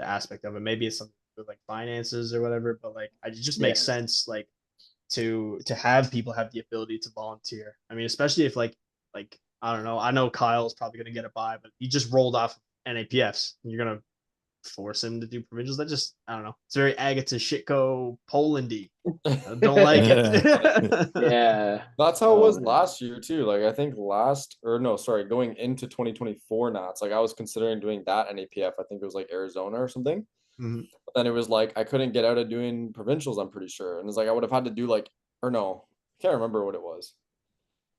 aspect of it. Maybe it's something with like finances or whatever, but like it just makes Yeah. sense like to have people have the ability to volunteer. I mean, especially if like I don't know. I know Kyle's probably gonna get a buy, but he just rolled off NAPFs. And you're gonna force him to do provincials. That just I don't know. It's very Agata Shitko Polandy. I don't like it. Yeah. That's how it Oh, was man. last year too. Like I think going into 2024 Nats, like I was considering doing that NAPF. I think it was like Arizona or something. Mhm. But then it was like I couldn't get out of doing provincials, I'm pretty sure. And it's like I would have had to do like or no, I can't remember what it was.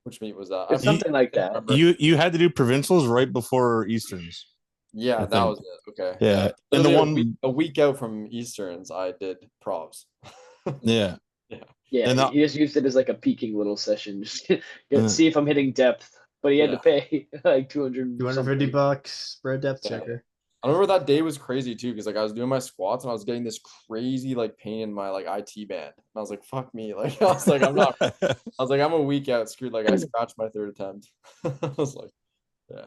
Which meet was that? It's something like that. You had to do provincials right before Easterns. Yeah, I that think. was it. Okay. Yeah. And the one a week out from Easterns, I did provs. yeah. Yeah, And he just used it as like a peaking little session, just uh, see if I'm hitting depth. But he had to Yeah. pay like 200 something. $250 for a depth Yeah. checker. I remember that day was crazy too, because like I was doing my squats and I was getting this crazy like pain in my like IT band. And I was like, fuck me. Like I was like, I'm a week out, screwed. Like I scratched my third attempt. I was like, yeah.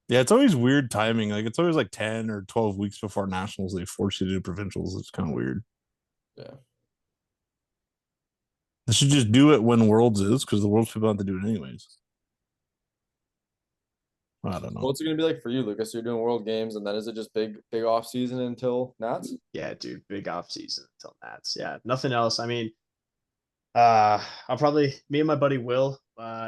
Yeah, it's always weird timing. Like it's always like 10 or 12 weeks before nationals they force you to do provincials. It's kind of weird. Yeah. They should just do it when Worlds is, because the Worlds people have to do it anyways. I don't know. What's it gonna be like for you, Lucas? You're doing World Games, and then is it just big off season until Nats? Yeah, dude, big off season until Nats. Yeah, nothing else. I mean, I'll probably me and my buddy Will.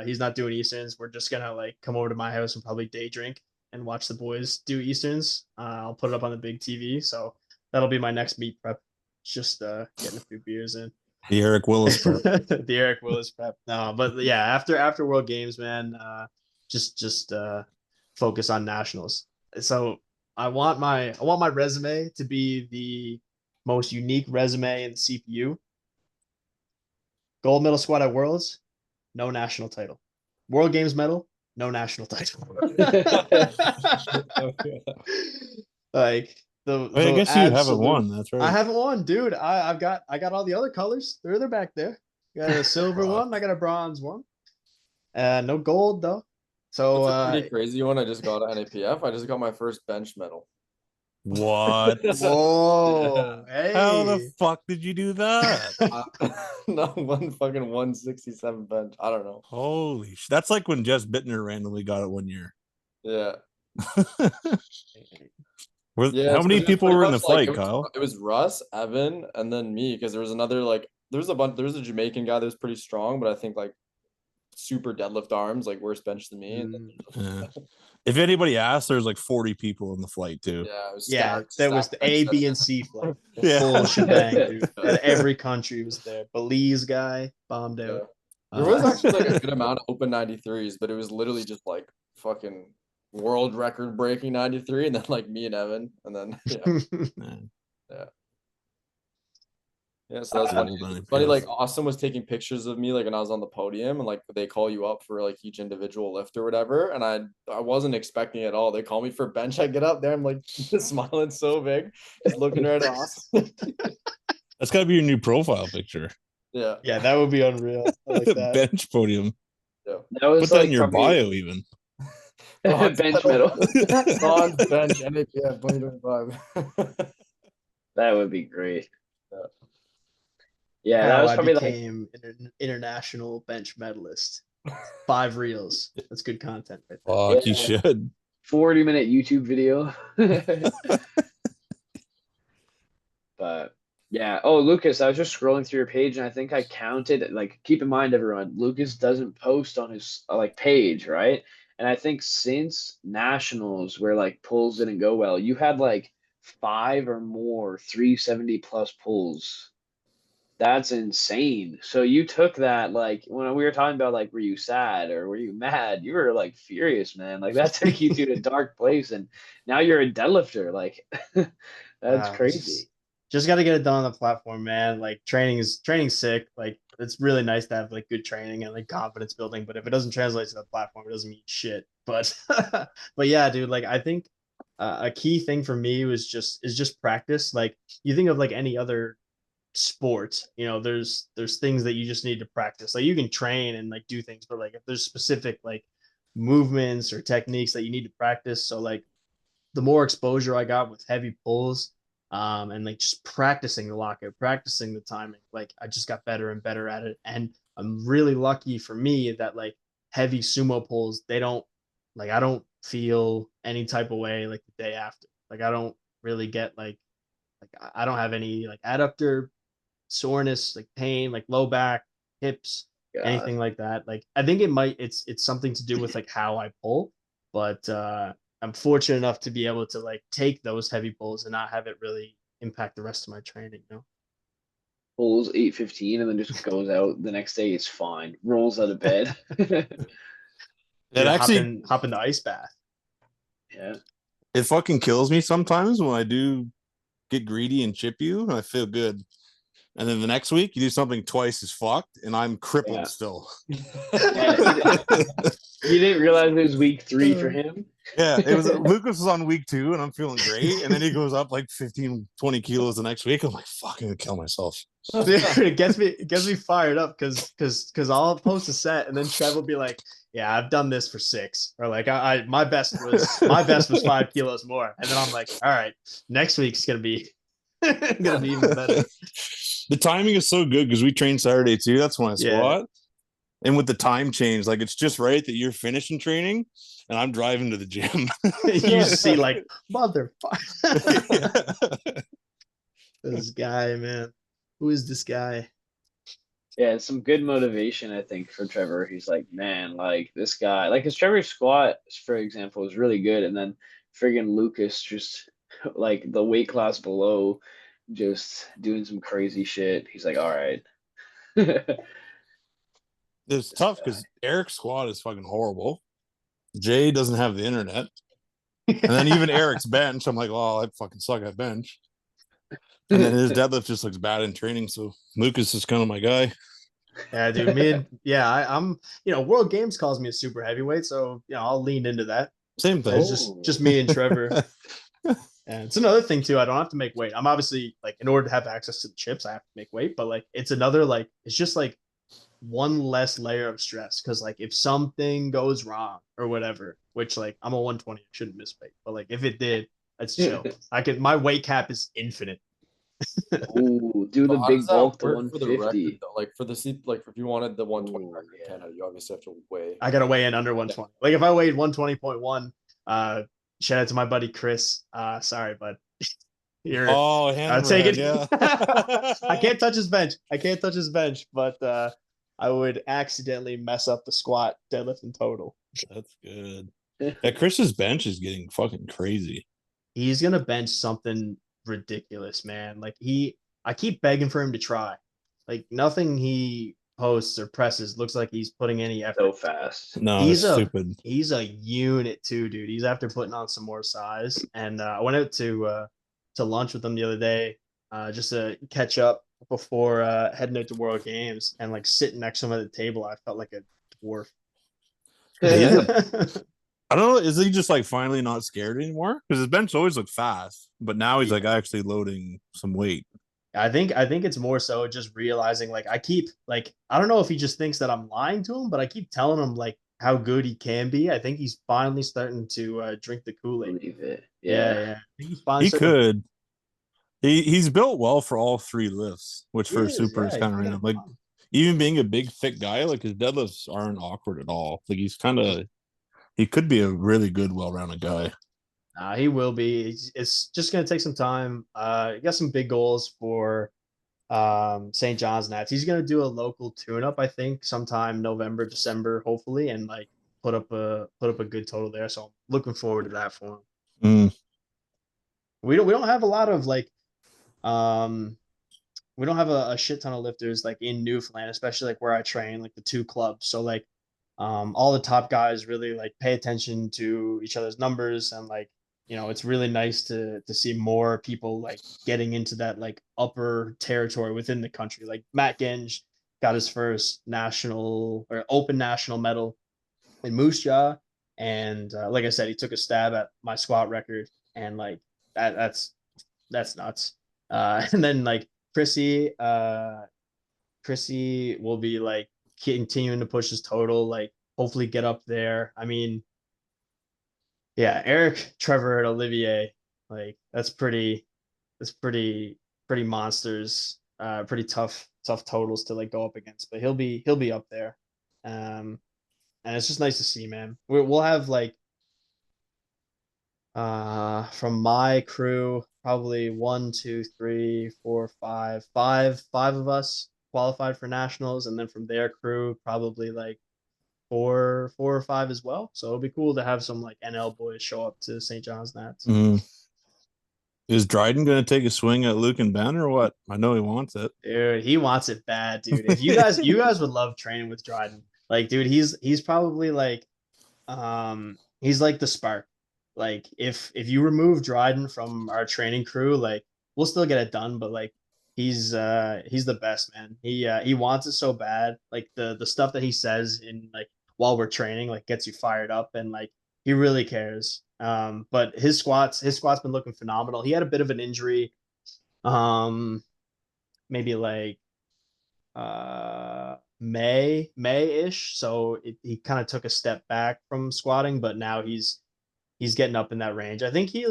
He's not doing Easterns. We're just gonna like come over to my house and probably day drink and watch the boys do Easterns. I'll put it up on the big TV, so that'll be my next meet prep. Just getting a few beers in. The Eric Willis prep. The Eric Willis prep. No, but yeah, after World Games, man, just focus on nationals. So I want my resume to be the most unique resume in CPU. Gold medal squad at Worlds, no national title. World Games medal, no national title. Like I guess you haven't won. That's right. I haven't won, dude. I got all the other colors. They're back there. Got a silver one. I got a bronze one. No gold though. So That's a pretty crazy one. I just got at NAPF. I just got my first bench medal. What? Whoa! Hey. How the fuck did you do that? No, one fucking 167 bench. I don't know. Holy sh! That's like when Jess Bittner randomly got it one year. Yeah. How many people were in the flight, like, Kyle? It was Russ, Evan, and then me, because there was another like there was a Jamaican guy that was pretty strong, but I think like super deadlift arms, like worse bench than me. And Yeah. If anybody asked, there's like 40 people in the flight too. Yeah, it was there was the A, B, and C flight. Yeah. Full shebang, dude. And every country was there. Belize guy bombed out. There was actually like a good amount of open 93s, but it was literally just like fucking world record breaking 93, and then like me and Evan, and then so that's funny. Like Austin was taking pictures of me like when I was on the podium, and like they call you up for like each individual lift or whatever, and I wasn't expecting it at all. They call me for bench. I get up there, I'm like smiling so big, just looking right at Austin. That's got to be your new profile picture. Yeah, that would be unreal. I like that. Bench podium. Yeah, that was put that in your bio even. Bench medal. On bench NAPF 2025. That would be great. Yeah, that was probably became international bench medalist. 5 reels. That's good content right there. Fuck, you should. 40-minute YouTube video. But yeah. Oh, Lucas, I was just scrolling through your page and I think I counted, like, keep in mind, everyone, Lucas doesn't post on his like page, right? And I think since nationals where like pulls didn't go well, you had like 5 or more 370 plus pulls. That's insane. So you took that, like when we were talking about like, were you sad or were you mad? You were like furious, man. Like that took you to a dark place, and now you're a deadlifter. Like that's crazy. Just got to get it done on the platform, man. Like training's sick. Like it's really nice to have like good training and like confidence building, but if it doesn't translate to the platform, it doesn't mean shit. But but yeah, dude, like I think a key thing for me is just practice. Like you think of like any other sport, you know, there's things that you just need to practice. Like you can train and like do things, but like if there's specific like movements or techniques that you need to practice. So like the more exposure I got with heavy pulls, and like just practicing the lockout, practicing the timing, like I just got better and better at it. And I'm really lucky for me that like heavy sumo pulls, I don't feel any type of way like the day after. Like I don't really get like I don't have any like adductor soreness, like pain, like low back, hips, anything like that. Like I think it's something to do with like how I pull, but I'm fortunate enough to be able to like take those heavy pulls and not have it really impact the rest of my training, you know. Pulls 8:15 and then just goes out the next day. It's fine. Rolls out of bed. It actually hop in the ice bath. Yeah. It fucking kills me sometimes when I do get greedy and chip you, and I feel good. And then the next week you do something twice as fucked, and I'm crippled still. You didn't realize it was week 3 for him? Yeah, it was. Lucas was on week 2, and I'm feeling great. And then he goes up like 15, 20 kilos the next week. I'm like, fucking gonna kill myself. It gets me fired up because I'll post a set, and then Trev will be like, "Yeah, I've done this for 6," or like, my best was 5 kilos more." And then I'm like, "All right, next week's gonna be even better." The timing is so good because we train Saturday too. That's when I squat. And with the time change, like it's just right that you're finishing training and I'm driving to the gym. You see, like, motherfucker. Yeah. This guy, man. Who is this guy? Yeah, it's some good motivation, I think, for Trevor. He's like, man, like this guy, like his Trevor squat, for example, was really good, and then friggin' Lucas just like the weight class below, just doing some crazy shit. He's like, all right. It's This tough guy. because Eric's squad is fucking horrible. Jay doesn't have the internet. And then even Eric's bench, I'm like, oh, I fucking suck at bench. And then his deadlift just looks bad in training. So Lucas is kind of my guy. Yeah, dude. I'm. World Games calls me a super heavyweight, so I'll lean into that. Same thing. It's just me and Trevor. And it's another thing too. I don't have to make weight. I'm obviously like, in order to have access to the chips, I have to make weight. But like, it's another like, it's just like one less layer of stress because like if something goes wrong or whatever, which like I'm a 120, I shouldn't miss weight. But like if it did, that's chill. My weight cap is infinite. Ooh, do the So how big does that bulk to work for the record 150. though? Like for the like if you wanted the 120 Ooh, record in yeah. Canada, you obviously have to weigh. I gotta weigh in under 120. Like if I weighed 120.1, shout out to my buddy Chris. Sorry, bud. You're Hammerhead, taking. yeah. I can't touch his bench. But I would accidentally mess up the squat, deadlift, and total. That's good. Yeah, Chris's bench is getting fucking crazy. He's gonna bench something ridiculous, man. Like I keep begging for him to try. Like nothing he posts or presses looks like he's putting any effort. So fast. No, it's stupid. He's a unit too, dude. He's after putting on some more size. And I went out to lunch with him the other day, just to catch up before heading out to World Games. And like sitting next to him at the table, I felt like a dwarf. I don't know. Is he just like finally not scared anymore? Because his bench always looked fast, but now he's like actually loading some weight. I think it's more so just realizing like I don't know if he just thinks that I'm lying to him, but I keep telling him like how good he can be. I think he's finally starting to drink the Kool-Aid. Believe it. Yeah. I think he's finally He could. He's built well for all three lifts, which for a super is kind of random. Like even being a big thick guy, like his deadlifts aren't awkward at all. Like he could be a really good, well-rounded guy. He will be. It's just gonna take some time. He got some big goals for St. John's Nats. He's gonna do a local tune-up, I think, sometime November, December, hopefully, and like put up a good total there. So I'm looking forward to that for him. We don't have a lot of like we don't have a shit ton of lifters like in Newfoundland, especially like where I train, like the two clubs. So like all the top guys really like pay attention to each other's numbers, and like it's really nice to see more people like getting into that like upper territory within the country. Like Matt Genge got his first national or open national medal in Moose Jaw, and like I said, he took a stab at my squat record, and like that's nuts. And then like Chrissy will be like continuing to push his total, like hopefully get up there. I mean, yeah, Eric, Trevor, and Olivier, like that's pretty monsters. Pretty tough totals to like go up against, but he'll be up there. And it's just nice to see, man. We'll have like from my crew probably 5 of us qualified for nationals, and then from their crew probably like four or five as well. So it'll be cool to have some like NL boys show up to St. John's Nats. Is Dryden going to take a swing at Luke and Ben or what? I know he wants it. Dude, he wants it bad, dude. If you guys would love training with Dryden. Like, dude, he's probably like he's like the spark. Like if you remove Dryden from our training crew, like we'll still get it done, but like he's the best, man. He wants it so bad. Like the stuff that he says in like while we're training like gets you fired up, and like he really cares. But his squat's been looking phenomenal. He had a bit of an injury maybe like May-ish, so he kind of took a step back from squatting, but now he's getting up in that range. I think he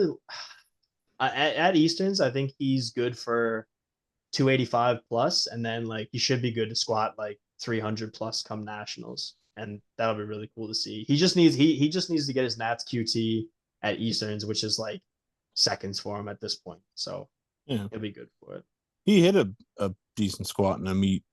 at Easterns, I think he's good for 285 plus, and then like he should be good to squat like 300 plus come nationals, and that'll be really cool to see. He just needs to get his Nats QT at Easterns, which is like seconds for him at this point. So Yeah, he'll be good for it. he hit a decent squat in a meet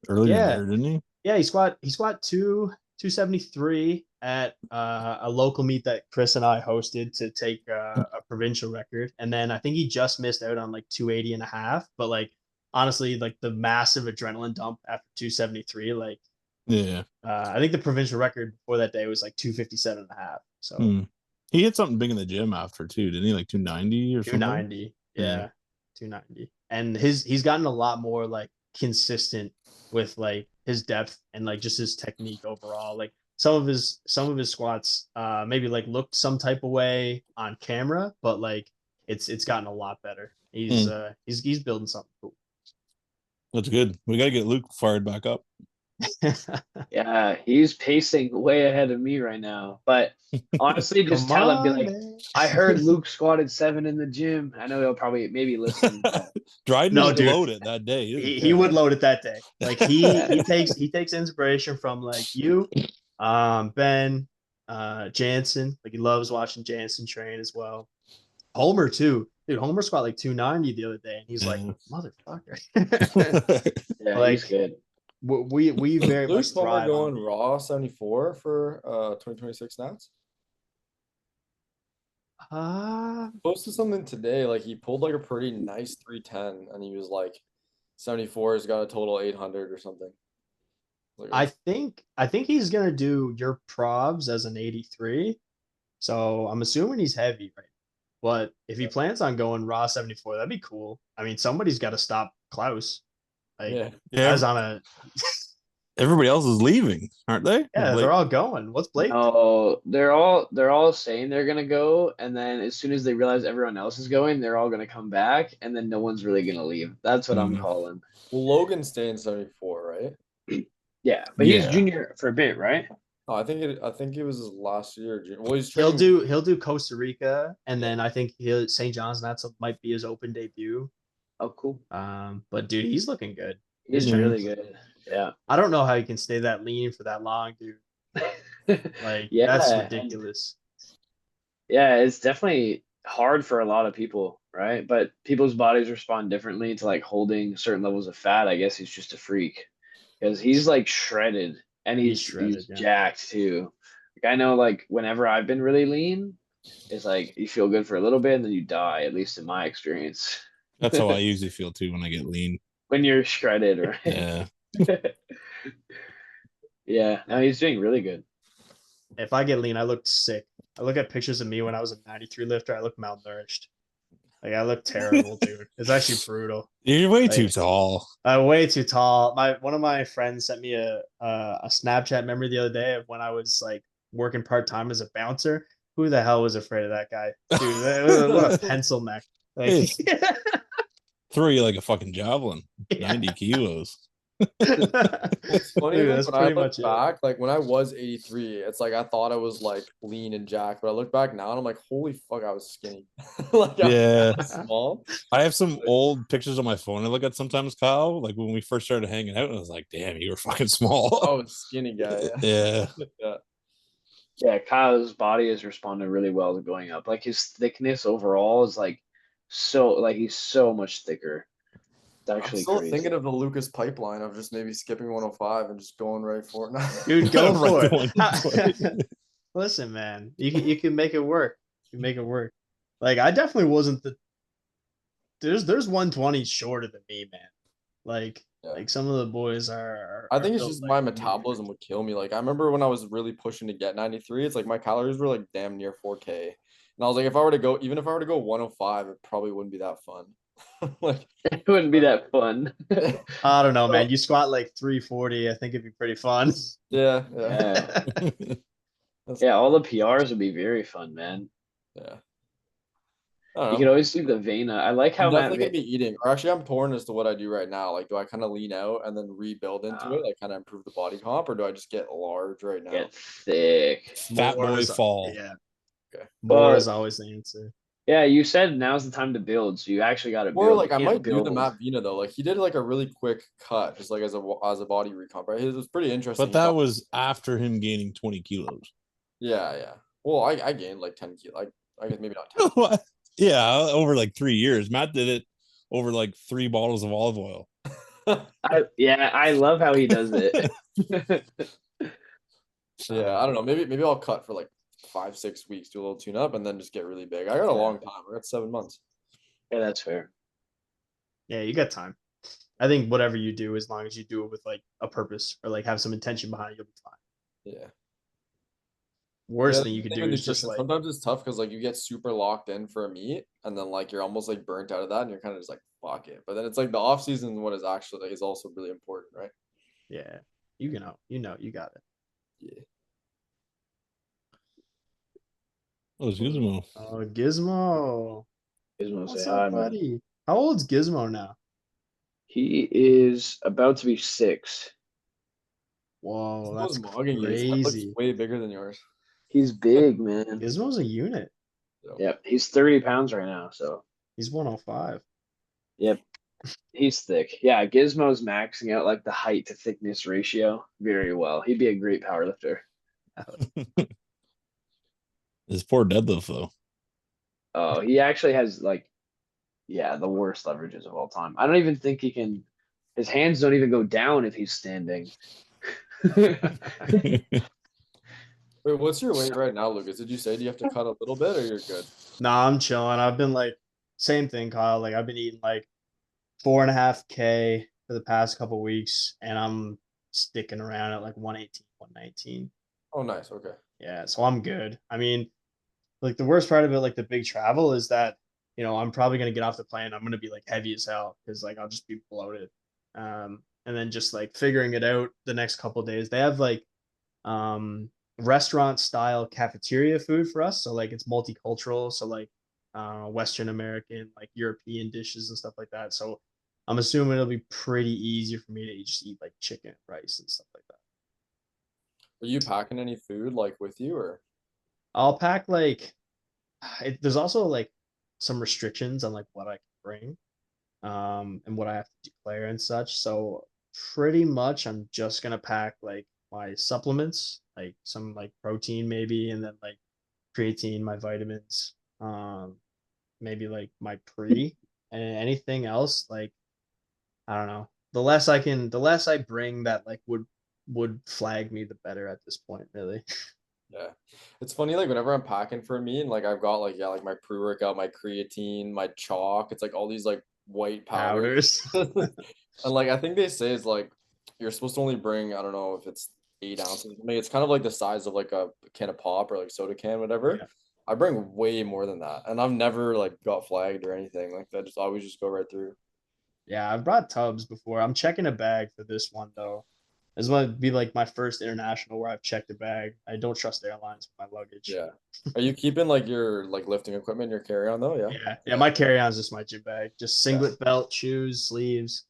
earlier in there, didn't he? Yeah, he squat 273 at a local meet that Chris and I hosted to take a provincial record. And then I think he just missed out on like 280 and a half. But like, honestly, like the massive adrenaline dump after 273, like, Yeah. I think the provincial record before that day was like 257 and a half. So he hit something big in the gym after too, didn't he? Like 290 or 290. something? Yeah, 290. And he's gotten a lot more like consistent with like his depth and like just his technique overall. Like some of his squats maybe like looked some type of way on camera, but like it's gotten a lot better. He's building something cool. That's good. We got to get Luke fired back up. Yeah, he's pacing way ahead of me right now. But honestly, just tell him, be like, man. I heard Luke squatted 7 in the gym. I know he'll probably maybe listen. Dryden would load it that day. He would load it that day. Like he takes inspiration from like you, Ben, Jansen. Like he loves watching Jansen train as well. Homer too. Dude, Homer squat like 290 the other day, and he's like, motherfucker. Yeah, like, he's good. We very much thrive going raw 74 for 2026 Nats. Posted something today, like he pulled like a pretty nice 310, and he was like 74 has got a total 800 or something. Like, I think he's gonna do your probs as an 83, so I'm assuming he's heavy, right? But if he plans on going raw 74, that'd be cool. I mean, somebody's got to stop Klaus. Like, as on a. Everybody else is leaving, aren't they? Yeah, they're all going. What's Blake? No, they're all saying they're gonna go, and then as soon as they realize everyone else is going, they're all gonna come back, and then no one's really gonna leave. That's what I'm calling. Well, Logan's staying 74, right? Yeah, but he's junior for a bit, right? Oh, I think it was his last year. Well, he'll do Costa Rica, and then I think St. John's Nats might be his open debut. Oh, cool. But dude, he's looking good. He's really good. Yeah. I don't know how he can stay that lean for that long, dude. Like, that's ridiculous. Yeah, it's definitely hard for a lot of people, right? But people's bodies respond differently to like holding certain levels of fat. I guess he's just a freak because he's like shredded and he's jacked too. Like I know, like whenever I've been really lean, it's like you feel good for a little bit and then you die. At least in my experience. That's how I usually feel too when I get lean. When you're shredded, right? Yeah. Yeah, no, he's doing really good. If I get lean, I look sick. I look at pictures of me when I was a 93 lifter. I look malnourished. Like I look terrible, dude. It's actually brutal. You're way too tall. Way too tall. One of my friends sent me a Snapchat memory the other day of when I was like working part-time as a bouncer. Who the hell was afraid of that guy? Dude, what a pencil neck. Like, throw you like a fucking javelin. 90 kilos. It's funny. Dude, that's when I look back, like when I was 83, it's like I thought I was like lean and jacked, but I look back now and I'm like, holy fuck, I was skinny. Like, yeah, I was small. I have some old pictures on my phone I look at sometimes, Kyle. Like when we first started hanging out, and I was like, damn, you were fucking small. Oh, skinny guy. Yeah. Yeah, Kyle's body has responded really well to going up. Like his thickness overall is like he's so much thicker. Actually, I'm still thinking of the Lucas pipeline of just maybe skipping 105 and just going right for it. Dude, go for it. Listen, man, you can make it work. You can make it work. Like I definitely wasn't there's 120s shorter than me, man. Like some of the boys are I think it's just my metabolism would kill me. Like I remember when I was really pushing to get 93, it's like my calories were like damn near 4K. And I was like, if I were to go 105, it probably wouldn't be that fun. Like it wouldn't be that fun. I don't know, man. You squat like 340. I think it'd be pretty fun. Yeah. Yeah, all the PRs would be very fun, man. Yeah. You could always do the Vena. I like how I'm definitely gonna be eating. Or actually, I'm torn as to what I do right now. Like, do I kind of lean out and then rebuild into it, like kind of improve the body comp, or do I just get large right now? Get thick. Fat boy fall. Yeah. Okay. More is always the answer. Yeah, you said now's the time to build, so you actually got to Or build. You like I can't might do the build. Matt Vina though. Like he did like a really quick cut, just like as a body recomp, right? It was pretty interesting. But that was after him gaining 20 kilos. Yeah. Well, I gained like 10 kilos. Like I guess maybe not 10. What? Yeah, over like 3 years. Matt did it over like 3 bottles of olive oil. I love how he does it. Yeah, I don't know. Maybe I'll cut for like 5-6 weeks, do a little tune up, and then just get really big. I got a long time. I got 7 months. Yeah, that's fair. Yeah, you got time. I think whatever you do, as long as you do it with like a purpose or like have some intention behind it, you'll be fine. Yeah. Worst Yeah, thing you the could thing do with is just nutrition like, sometimes it's tough because like you get super locked in for a meet and then like you're almost like burnt out of that and you're kind of just like fuck it. But then it's like the off season what is actually like is also really important, right? yeah, you got it. Yeah. Oh, it's Gizmo. Oh, Gizmo. Gizmo, say What's hi, up, man. buddy? How old's Gizmo now? He is about to be 6. Whoa, What's that's mogging you? His head looks crazy. way bigger than yours. He's big, man. Gizmo's a unit. So, Yep, he's 30 pounds right now. So, He's 105. yep, he's thick. Yeah, Gizmo's maxing out like the height to thickness ratio very well. He'd be a great powerlifter. His poor deadlift though. Oh, he actually has like, yeah, the worst leverages of all time. I don't even think he can. His hands don't even go down if he's standing. wait, what's your weight right now, Lucas? Did you say do you have to cut a little bit or you're good? Nah, I'm chilling. I've been like, same thing, Kyle. Like, I've been eating like 4.5K for the past couple weeks, and I'm sticking around at like 118, 119. Oh, nice. Okay. Yeah, so I'm good. I mean, like the worst part of it, like the big travel, is that I'm probably gonna get off the plane. I'm gonna be like heavy as hell because like I'll just be bloated. And then just like figuring it out the next couple of days. They have like restaurant style cafeteria food for us, so like it's multicultural, so like Western American, like European dishes and stuff like that. So I'm assuming it'll be pretty easy for me to just eat like chicken, rice, and stuff like that. Are you packing any food like with you or? I'll pack like there's also like some restrictions on like what I can bring and what I have to declare and such. So pretty much I'm just gonna pack like my supplements, like some like protein maybe, and then like creatine, my vitamins, maybe like my pre, and anything else like I don't know. The less I bring that like would flag me, the better at this point, really. Yeah. It's funny, like whenever I'm packing for me and like I've got like yeah, like my pre-workout, my creatine, my chalk, it's like all these like white powders. Powders. And like I think they say it's like you're supposed to only bring, I don't know if it's 8 ounces. I mean, it's kind of like the size of like a can of pop or like soda can, whatever. Yeah. I bring way more than that. And I've never like got flagged or anything like that. Just always just go right through. Yeah, I've brought tubs before. I'm checking a bag for this one though. This might be like my first international where I've checked a bag. I don't trust airlines with my luggage. Yeah. Are you keeping like your like lifting equipment in your carry-on though? Yeah. Yeah, my carry-on is just my gym bag. Just Yeah. singlet, belt, shoes, sleeves,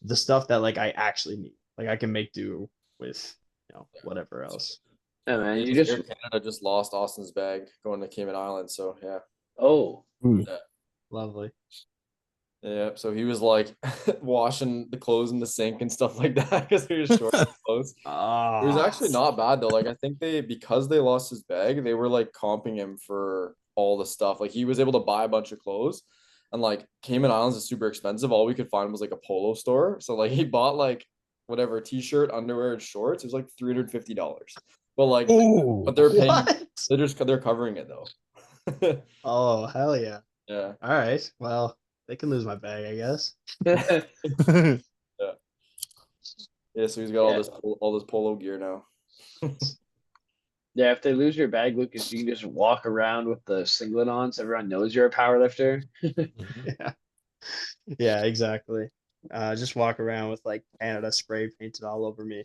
the stuff that like I actually need. Like I can make do with, whatever else. Yeah, man, Yeah, you Air just Canada just lost Austin's bag going to Cayman Islands. So yeah. oh Ooh. Lovely. Yeah, so he was like washing the clothes in the sink and stuff like that because he was short of clothes. It was actually not bad though. Like I think because they lost his bag, they were like comping him for all the stuff. Like he was able to buy a bunch of clothes, and like Cayman Islands is super expensive. All we could find was like a polo store. So like he bought like whatever t-shirt, underwear, and shorts. It was like $350. But like, Oh, but they're paying. What? They're covering it though. Oh, hell yeah. Yeah. All right. Well, they can lose my bag, I guess. Yeah. Yeah. So he's got Yeah. all this polo gear now. Yeah, if they lose your bag, Lucas, you can just walk around with the singlet on so everyone knows you're a power lifter. Yeah. Yeah, exactly. Just walk around with like Canada spray painted all over me.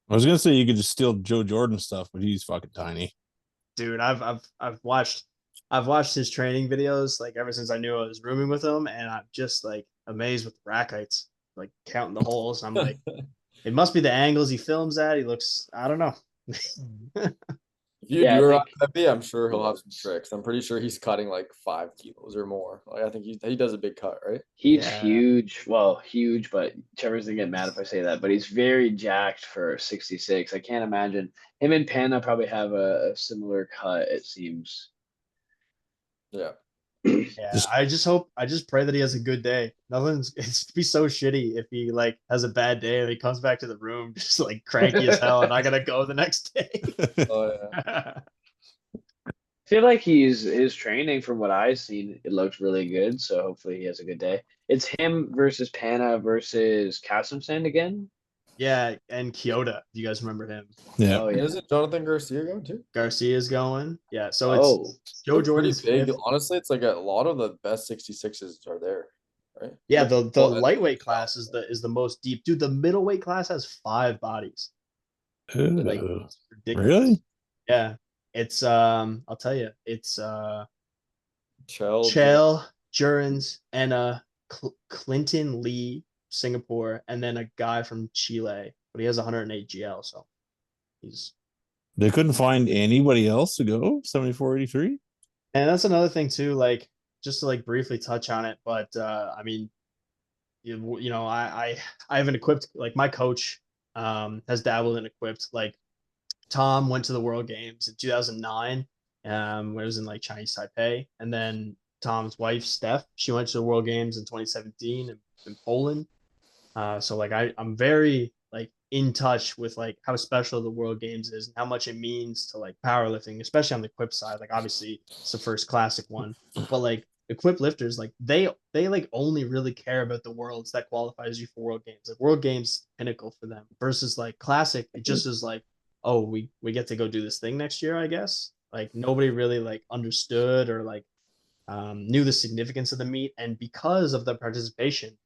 I was gonna say you could just steal Joe Jordan stuff, but he's fucking tiny. Dude, I've watched his training videos like ever since I knew I was rooming with him, and I'm just like amazed with the rack heights, like counting the holes. I'm like, it must be the angles he films at. He looks, I don't know. If you Yeah, do I a think Pepe, I'm sure he'll have some tricks. I'm pretty sure he's cutting like 5 kilos or more. Like I think he does a big cut, right? he's Yeah. huge. Well, huge, but Trevor's gonna get mad if I say that. But he's very jacked for 66. I can't imagine him and Panna probably have a similar cut. It seems. Yeah. Yeah, Just I just pray that he has a good day. Nothing's It'd be so shitty if he like has a bad day and he comes back to the room just like cranky as hell and I gotta go the next day. Oh yeah. I feel like his training from what I've seen, it looks really good. So hopefully he has a good day. It's him versus Panna versus Kasimson again. Yeah, and Kyoto. Do you guys remember him? yeah. Oh And yeah. isn't Jonathan Garcia going too? Garcia's going. Yeah, so it's Oh, Joe They're pretty Jordan's big. fifth. Honestly, it's like a lot of the best 66s are there, right? Yeah, the Well, and lightweight class is the most deep. Dude, the middleweight class has 5 bodies. Like Ooh, it's ridiculous. really? Yeah. It's I'll tell you, it's Chell, Chell, Jurens, and Clinton Lee, Singapore, and then a guy from Chile, but he has 108 GL, so he's They couldn't find anybody else to go 74-83. and that's another thing too, like just to like briefly touch on it, but I mean, you know, I haven't equipped like my coach has dabbled in equipped like Tom went to the World Games in 2009, when it was in like Chinese Taipei, and then Tom's wife Steph, she went to the World Games in 2017 in Poland. So like I'm very like in touch with like how special the World Games is and how much it means to like powerlifting, especially on the equip side. Like obviously it's the first classic one, but like equip lifters, like they like only really care about the worlds that qualifies you for World Games. Like World Games pinnacle for them versus like classic, it just is like, oh, we get to go do this thing next year, I guess. Like nobody really like understood or like knew the significance of the meet, and because of the participation,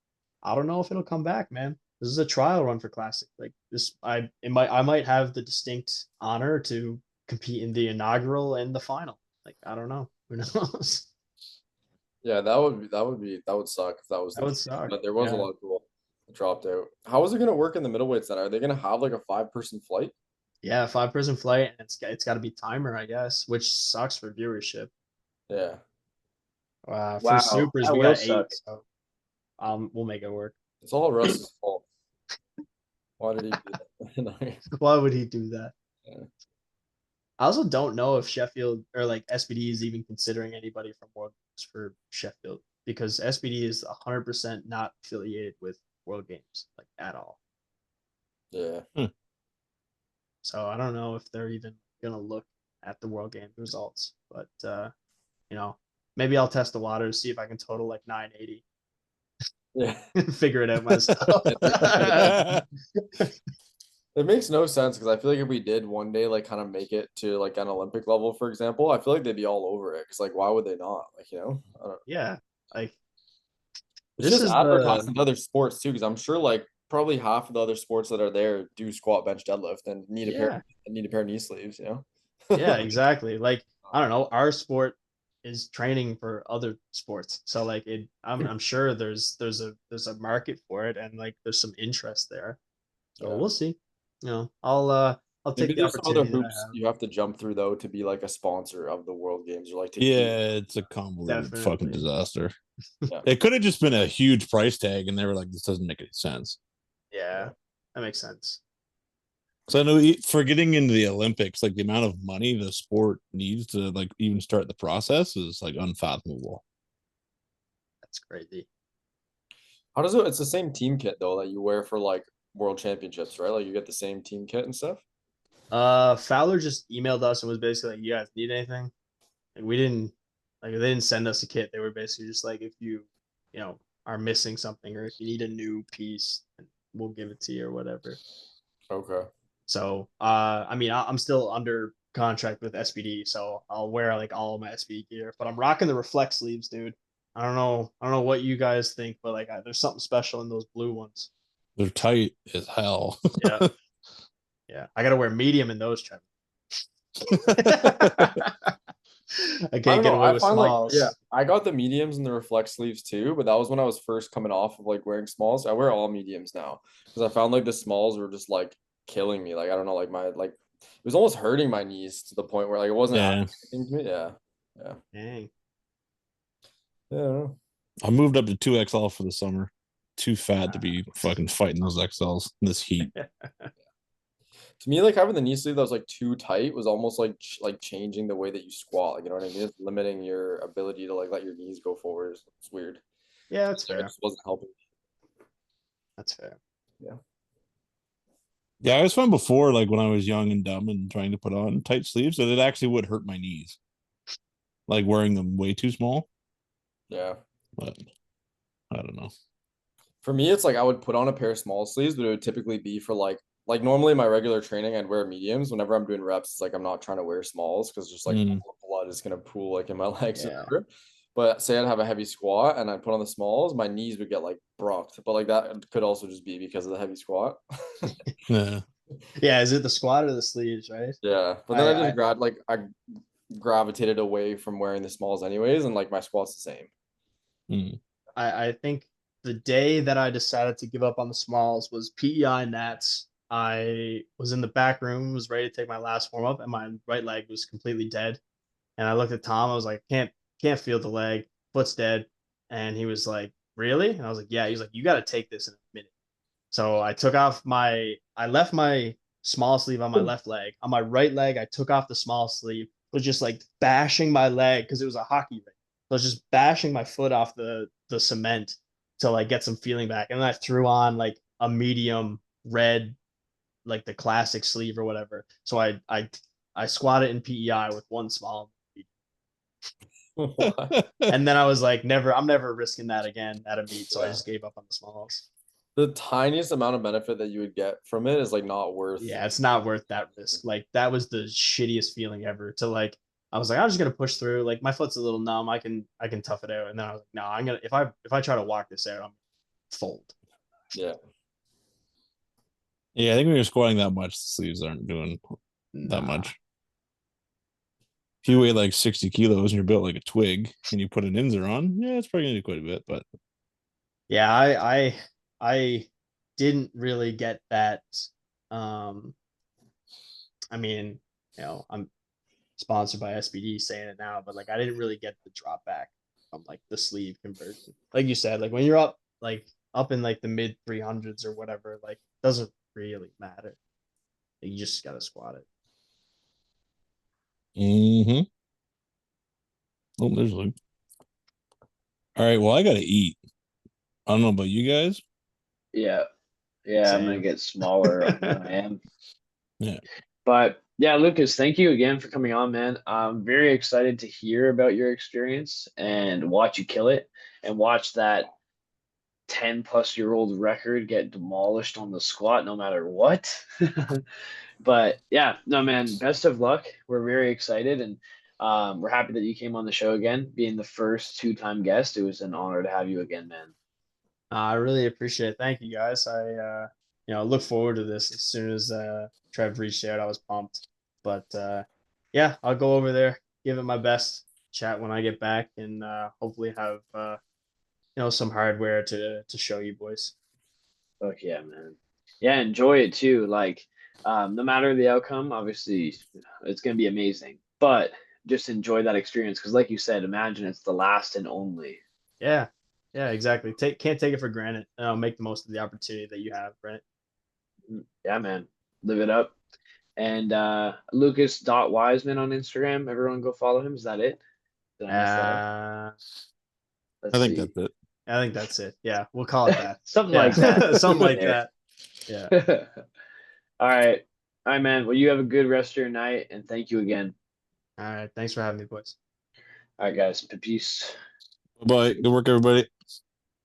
I don't know if it'll come back, man. This is a trial run for Classic. Like this, I might have the distinct honor to compete in the inaugural and the final. Like I don't know, who knows? yeah, that would suck if that was That the would case. suck. But there was a Yeah, lot of people that dropped out. How is it gonna work in the middleweights then? Are they gonna have like a 5-person flight? yeah, 5 person flight, and it's got to be timer, I guess, which sucks for viewership. Yeah. For wow, supers, that we will got suck. 8, so we'll make it work. It's all Russ's fault. Why did he do that? Why would he do that? Yeah. I also don't know if Sheffield or like SBD is even considering anybody from World Games for Sheffield because SBD is 100% not affiliated with World Games like at all. Yeah. So I don't know if they're even gonna look at the World Games results, but you know, maybe I'll test the waters, see if I can total like 980 Yeah. and figure it out myself. It makes no sense because I feel like if we did one day like kind of make it to like an Olympic level, for example, I feel like they'd be all over it. Because like, why would they not? Like, I don't, Yeah, like it's this just is advertised the in other sports too. Because I'm sure like probably half of the other sports that are there do squat, bench, deadlift, and yeah, need a pair of knee sleeves. yeah, exactly. Like I don't know, our sport is training for other sports. So like I'm sure there's a market for it and like there's some interest there. So Yeah. we'll see. You know, I'll take Maybe the there's some other opportunity that I hoops have. you have to jump through though to be like a sponsor of the World Games or like to Yeah, it's a convoluted fucking Definitely. disaster. Yeah. It could have just been a huge price tag, and they were like, "This doesn't make any sense." Yeah, that makes sense. So I know for getting into the Olympics, like the amount of money the sport needs to like even start the process is like unfathomable. That's crazy. How does it? It's the same team kit though that you wear for like World Championships, right? Like you get the same team kit and stuff. Fowler just emailed us and was basically like, "You guys need anything?" And we didn't like they didn't send us a kit. They were basically just like, if you know, are missing something or if you need a new piece, we'll give it to you or whatever. Okay. So, I mean, I'm still under contract with SBD, so I'll wear like all of my SBD gear. But I'm rocking the reflect sleeves, dude. I don't know what you guys think, but like, there's something special in those blue ones. They're tight as hell. Yeah, yeah. I gotta wear medium in those, Trevor. I I can't don't get know. away I with find like smalls. I got the mediums and the reflect sleeves too, but that was when I was first coming off of like wearing smalls. I wear all mediums now because I found like the smalls were just like killing me. Like I don't know, like my like It was almost hurting my knees to the point where like it wasn't Yeah. happening to me. Yeah. Dang. Yeah. I moved up to 2XL for the summer. Too fat to be fucking fighting those XLs in this heat. To me, like having the knee sleeve that was like too tight was almost like changing the way that you squat. Like, you know what I mean? It's limiting your ability to like let your knees go forward. It's weird. Yeah, that's Like, it fair. just wasn't helping. That's fair. Yeah, I was fun before, like when I was young and dumb and trying to put on tight sleeves, that it actually would hurt my knees. Like wearing them way too small. Yeah. But I don't know. For me, it's like I would put on a pair of small sleeves, but it would typically be for like normally my regular training, I'd wear mediums. Whenever I'm doing reps, it's like I'm not trying to wear smalls because just like all the blood is gonna pool like in my legs. Yeah. But say I'd have a heavy squat and I'd put on the smalls, my knees would get like brocked. But like that could also just be because of the heavy squat. Yeah. Yeah, is it the squat or the sleeves, right? Yeah. But then I just I gravitated away from wearing the smalls anyways, and like my squat's the same. I think the day that I decided to give up on the smalls was PEI Nats. I was in the back room, was ready to take my last warm up, and my right leg was completely dead. And I looked at Tom. I was like, can't feel the leg, foot's dead. And he was like, really? And I was like, yeah. He's like, you got to take this in a minute. So I left my small sleeve on my left leg. On my right leg, I took off the small sleeve, was just like bashing my leg because it was a hockey ring. So I was just bashing my foot off the cement to like get some feeling back. And then I threw on like a medium red, like the classic sleeve or whatever. So I squatted in PEI with one small. And then I was like, I'm never risking that again at a meet. So I just gave up on the smalls. The tiniest amount of benefit that you would get from it is like not worth. Yeah, it's not worth that risk. Like that was the shittiest feeling ever to like I was like, I'm just gonna push through. Like my foot's a little numb. I can tough it out. And then I was like, no, I'm gonna if I try to walk this out, I'm fold. Yeah. Yeah, I think when you're squatting that much, the sleeves aren't doing that much. If you weigh like 60 kilos and you're built like a twig and you put an Inzer on, yeah, it's probably gonna do quite a bit. But yeah, I didn't really get that. I mean, I'm sponsored by SBD saying it now, but like I didn't really get the drop back from like the sleeve conversion. Like you said, like when you're up in like the mid 300s or whatever, like doesn't really matter. Like, you just gotta squat it. Oh, there's Luke. All right, well, I gotta eat. I don't know about you guys. Yeah, I'm gonna get smaller than I am. Yeah. But yeah, Lucas, thank you again for coming on, man. I'm very excited to hear about your experience and watch you kill it and watch that 10-plus-year-old record get demolished on the squat no matter what. But yeah, no, man, best of luck. We're very excited and we're happy that you came on the show again, being the first two-time guest. It was an honor to have you again, man. I really appreciate it. Thank you guys. I look forward to this. As soon as Trev reached out, I was pumped. But yeah, I'll go over there, give it my best, chat when I get back, and hopefully have some hardware to show you boys. Fuck yeah, man. Yeah, enjoy it too. Like, no matter the outcome, obviously it's gonna be amazing. But just enjoy that experience because, like you said, imagine it's the last and only. Yeah, exactly. Can't take it for granted. Make the most of the opportunity that you have, right? Yeah, man. Live it up. And Lucas.Wiseman on Instagram. Everyone go follow him. Is that it? Did I mess that up? Let's I think see. that's it. I think that's it. Yeah, we'll call it that. Something like that. Something like that. Yeah. All right. All right, man. Well, you have a good rest of your night, and thank you again. All right. Thanks for having me, boys. All right, guys. Peace. Bye. Good work, everybody.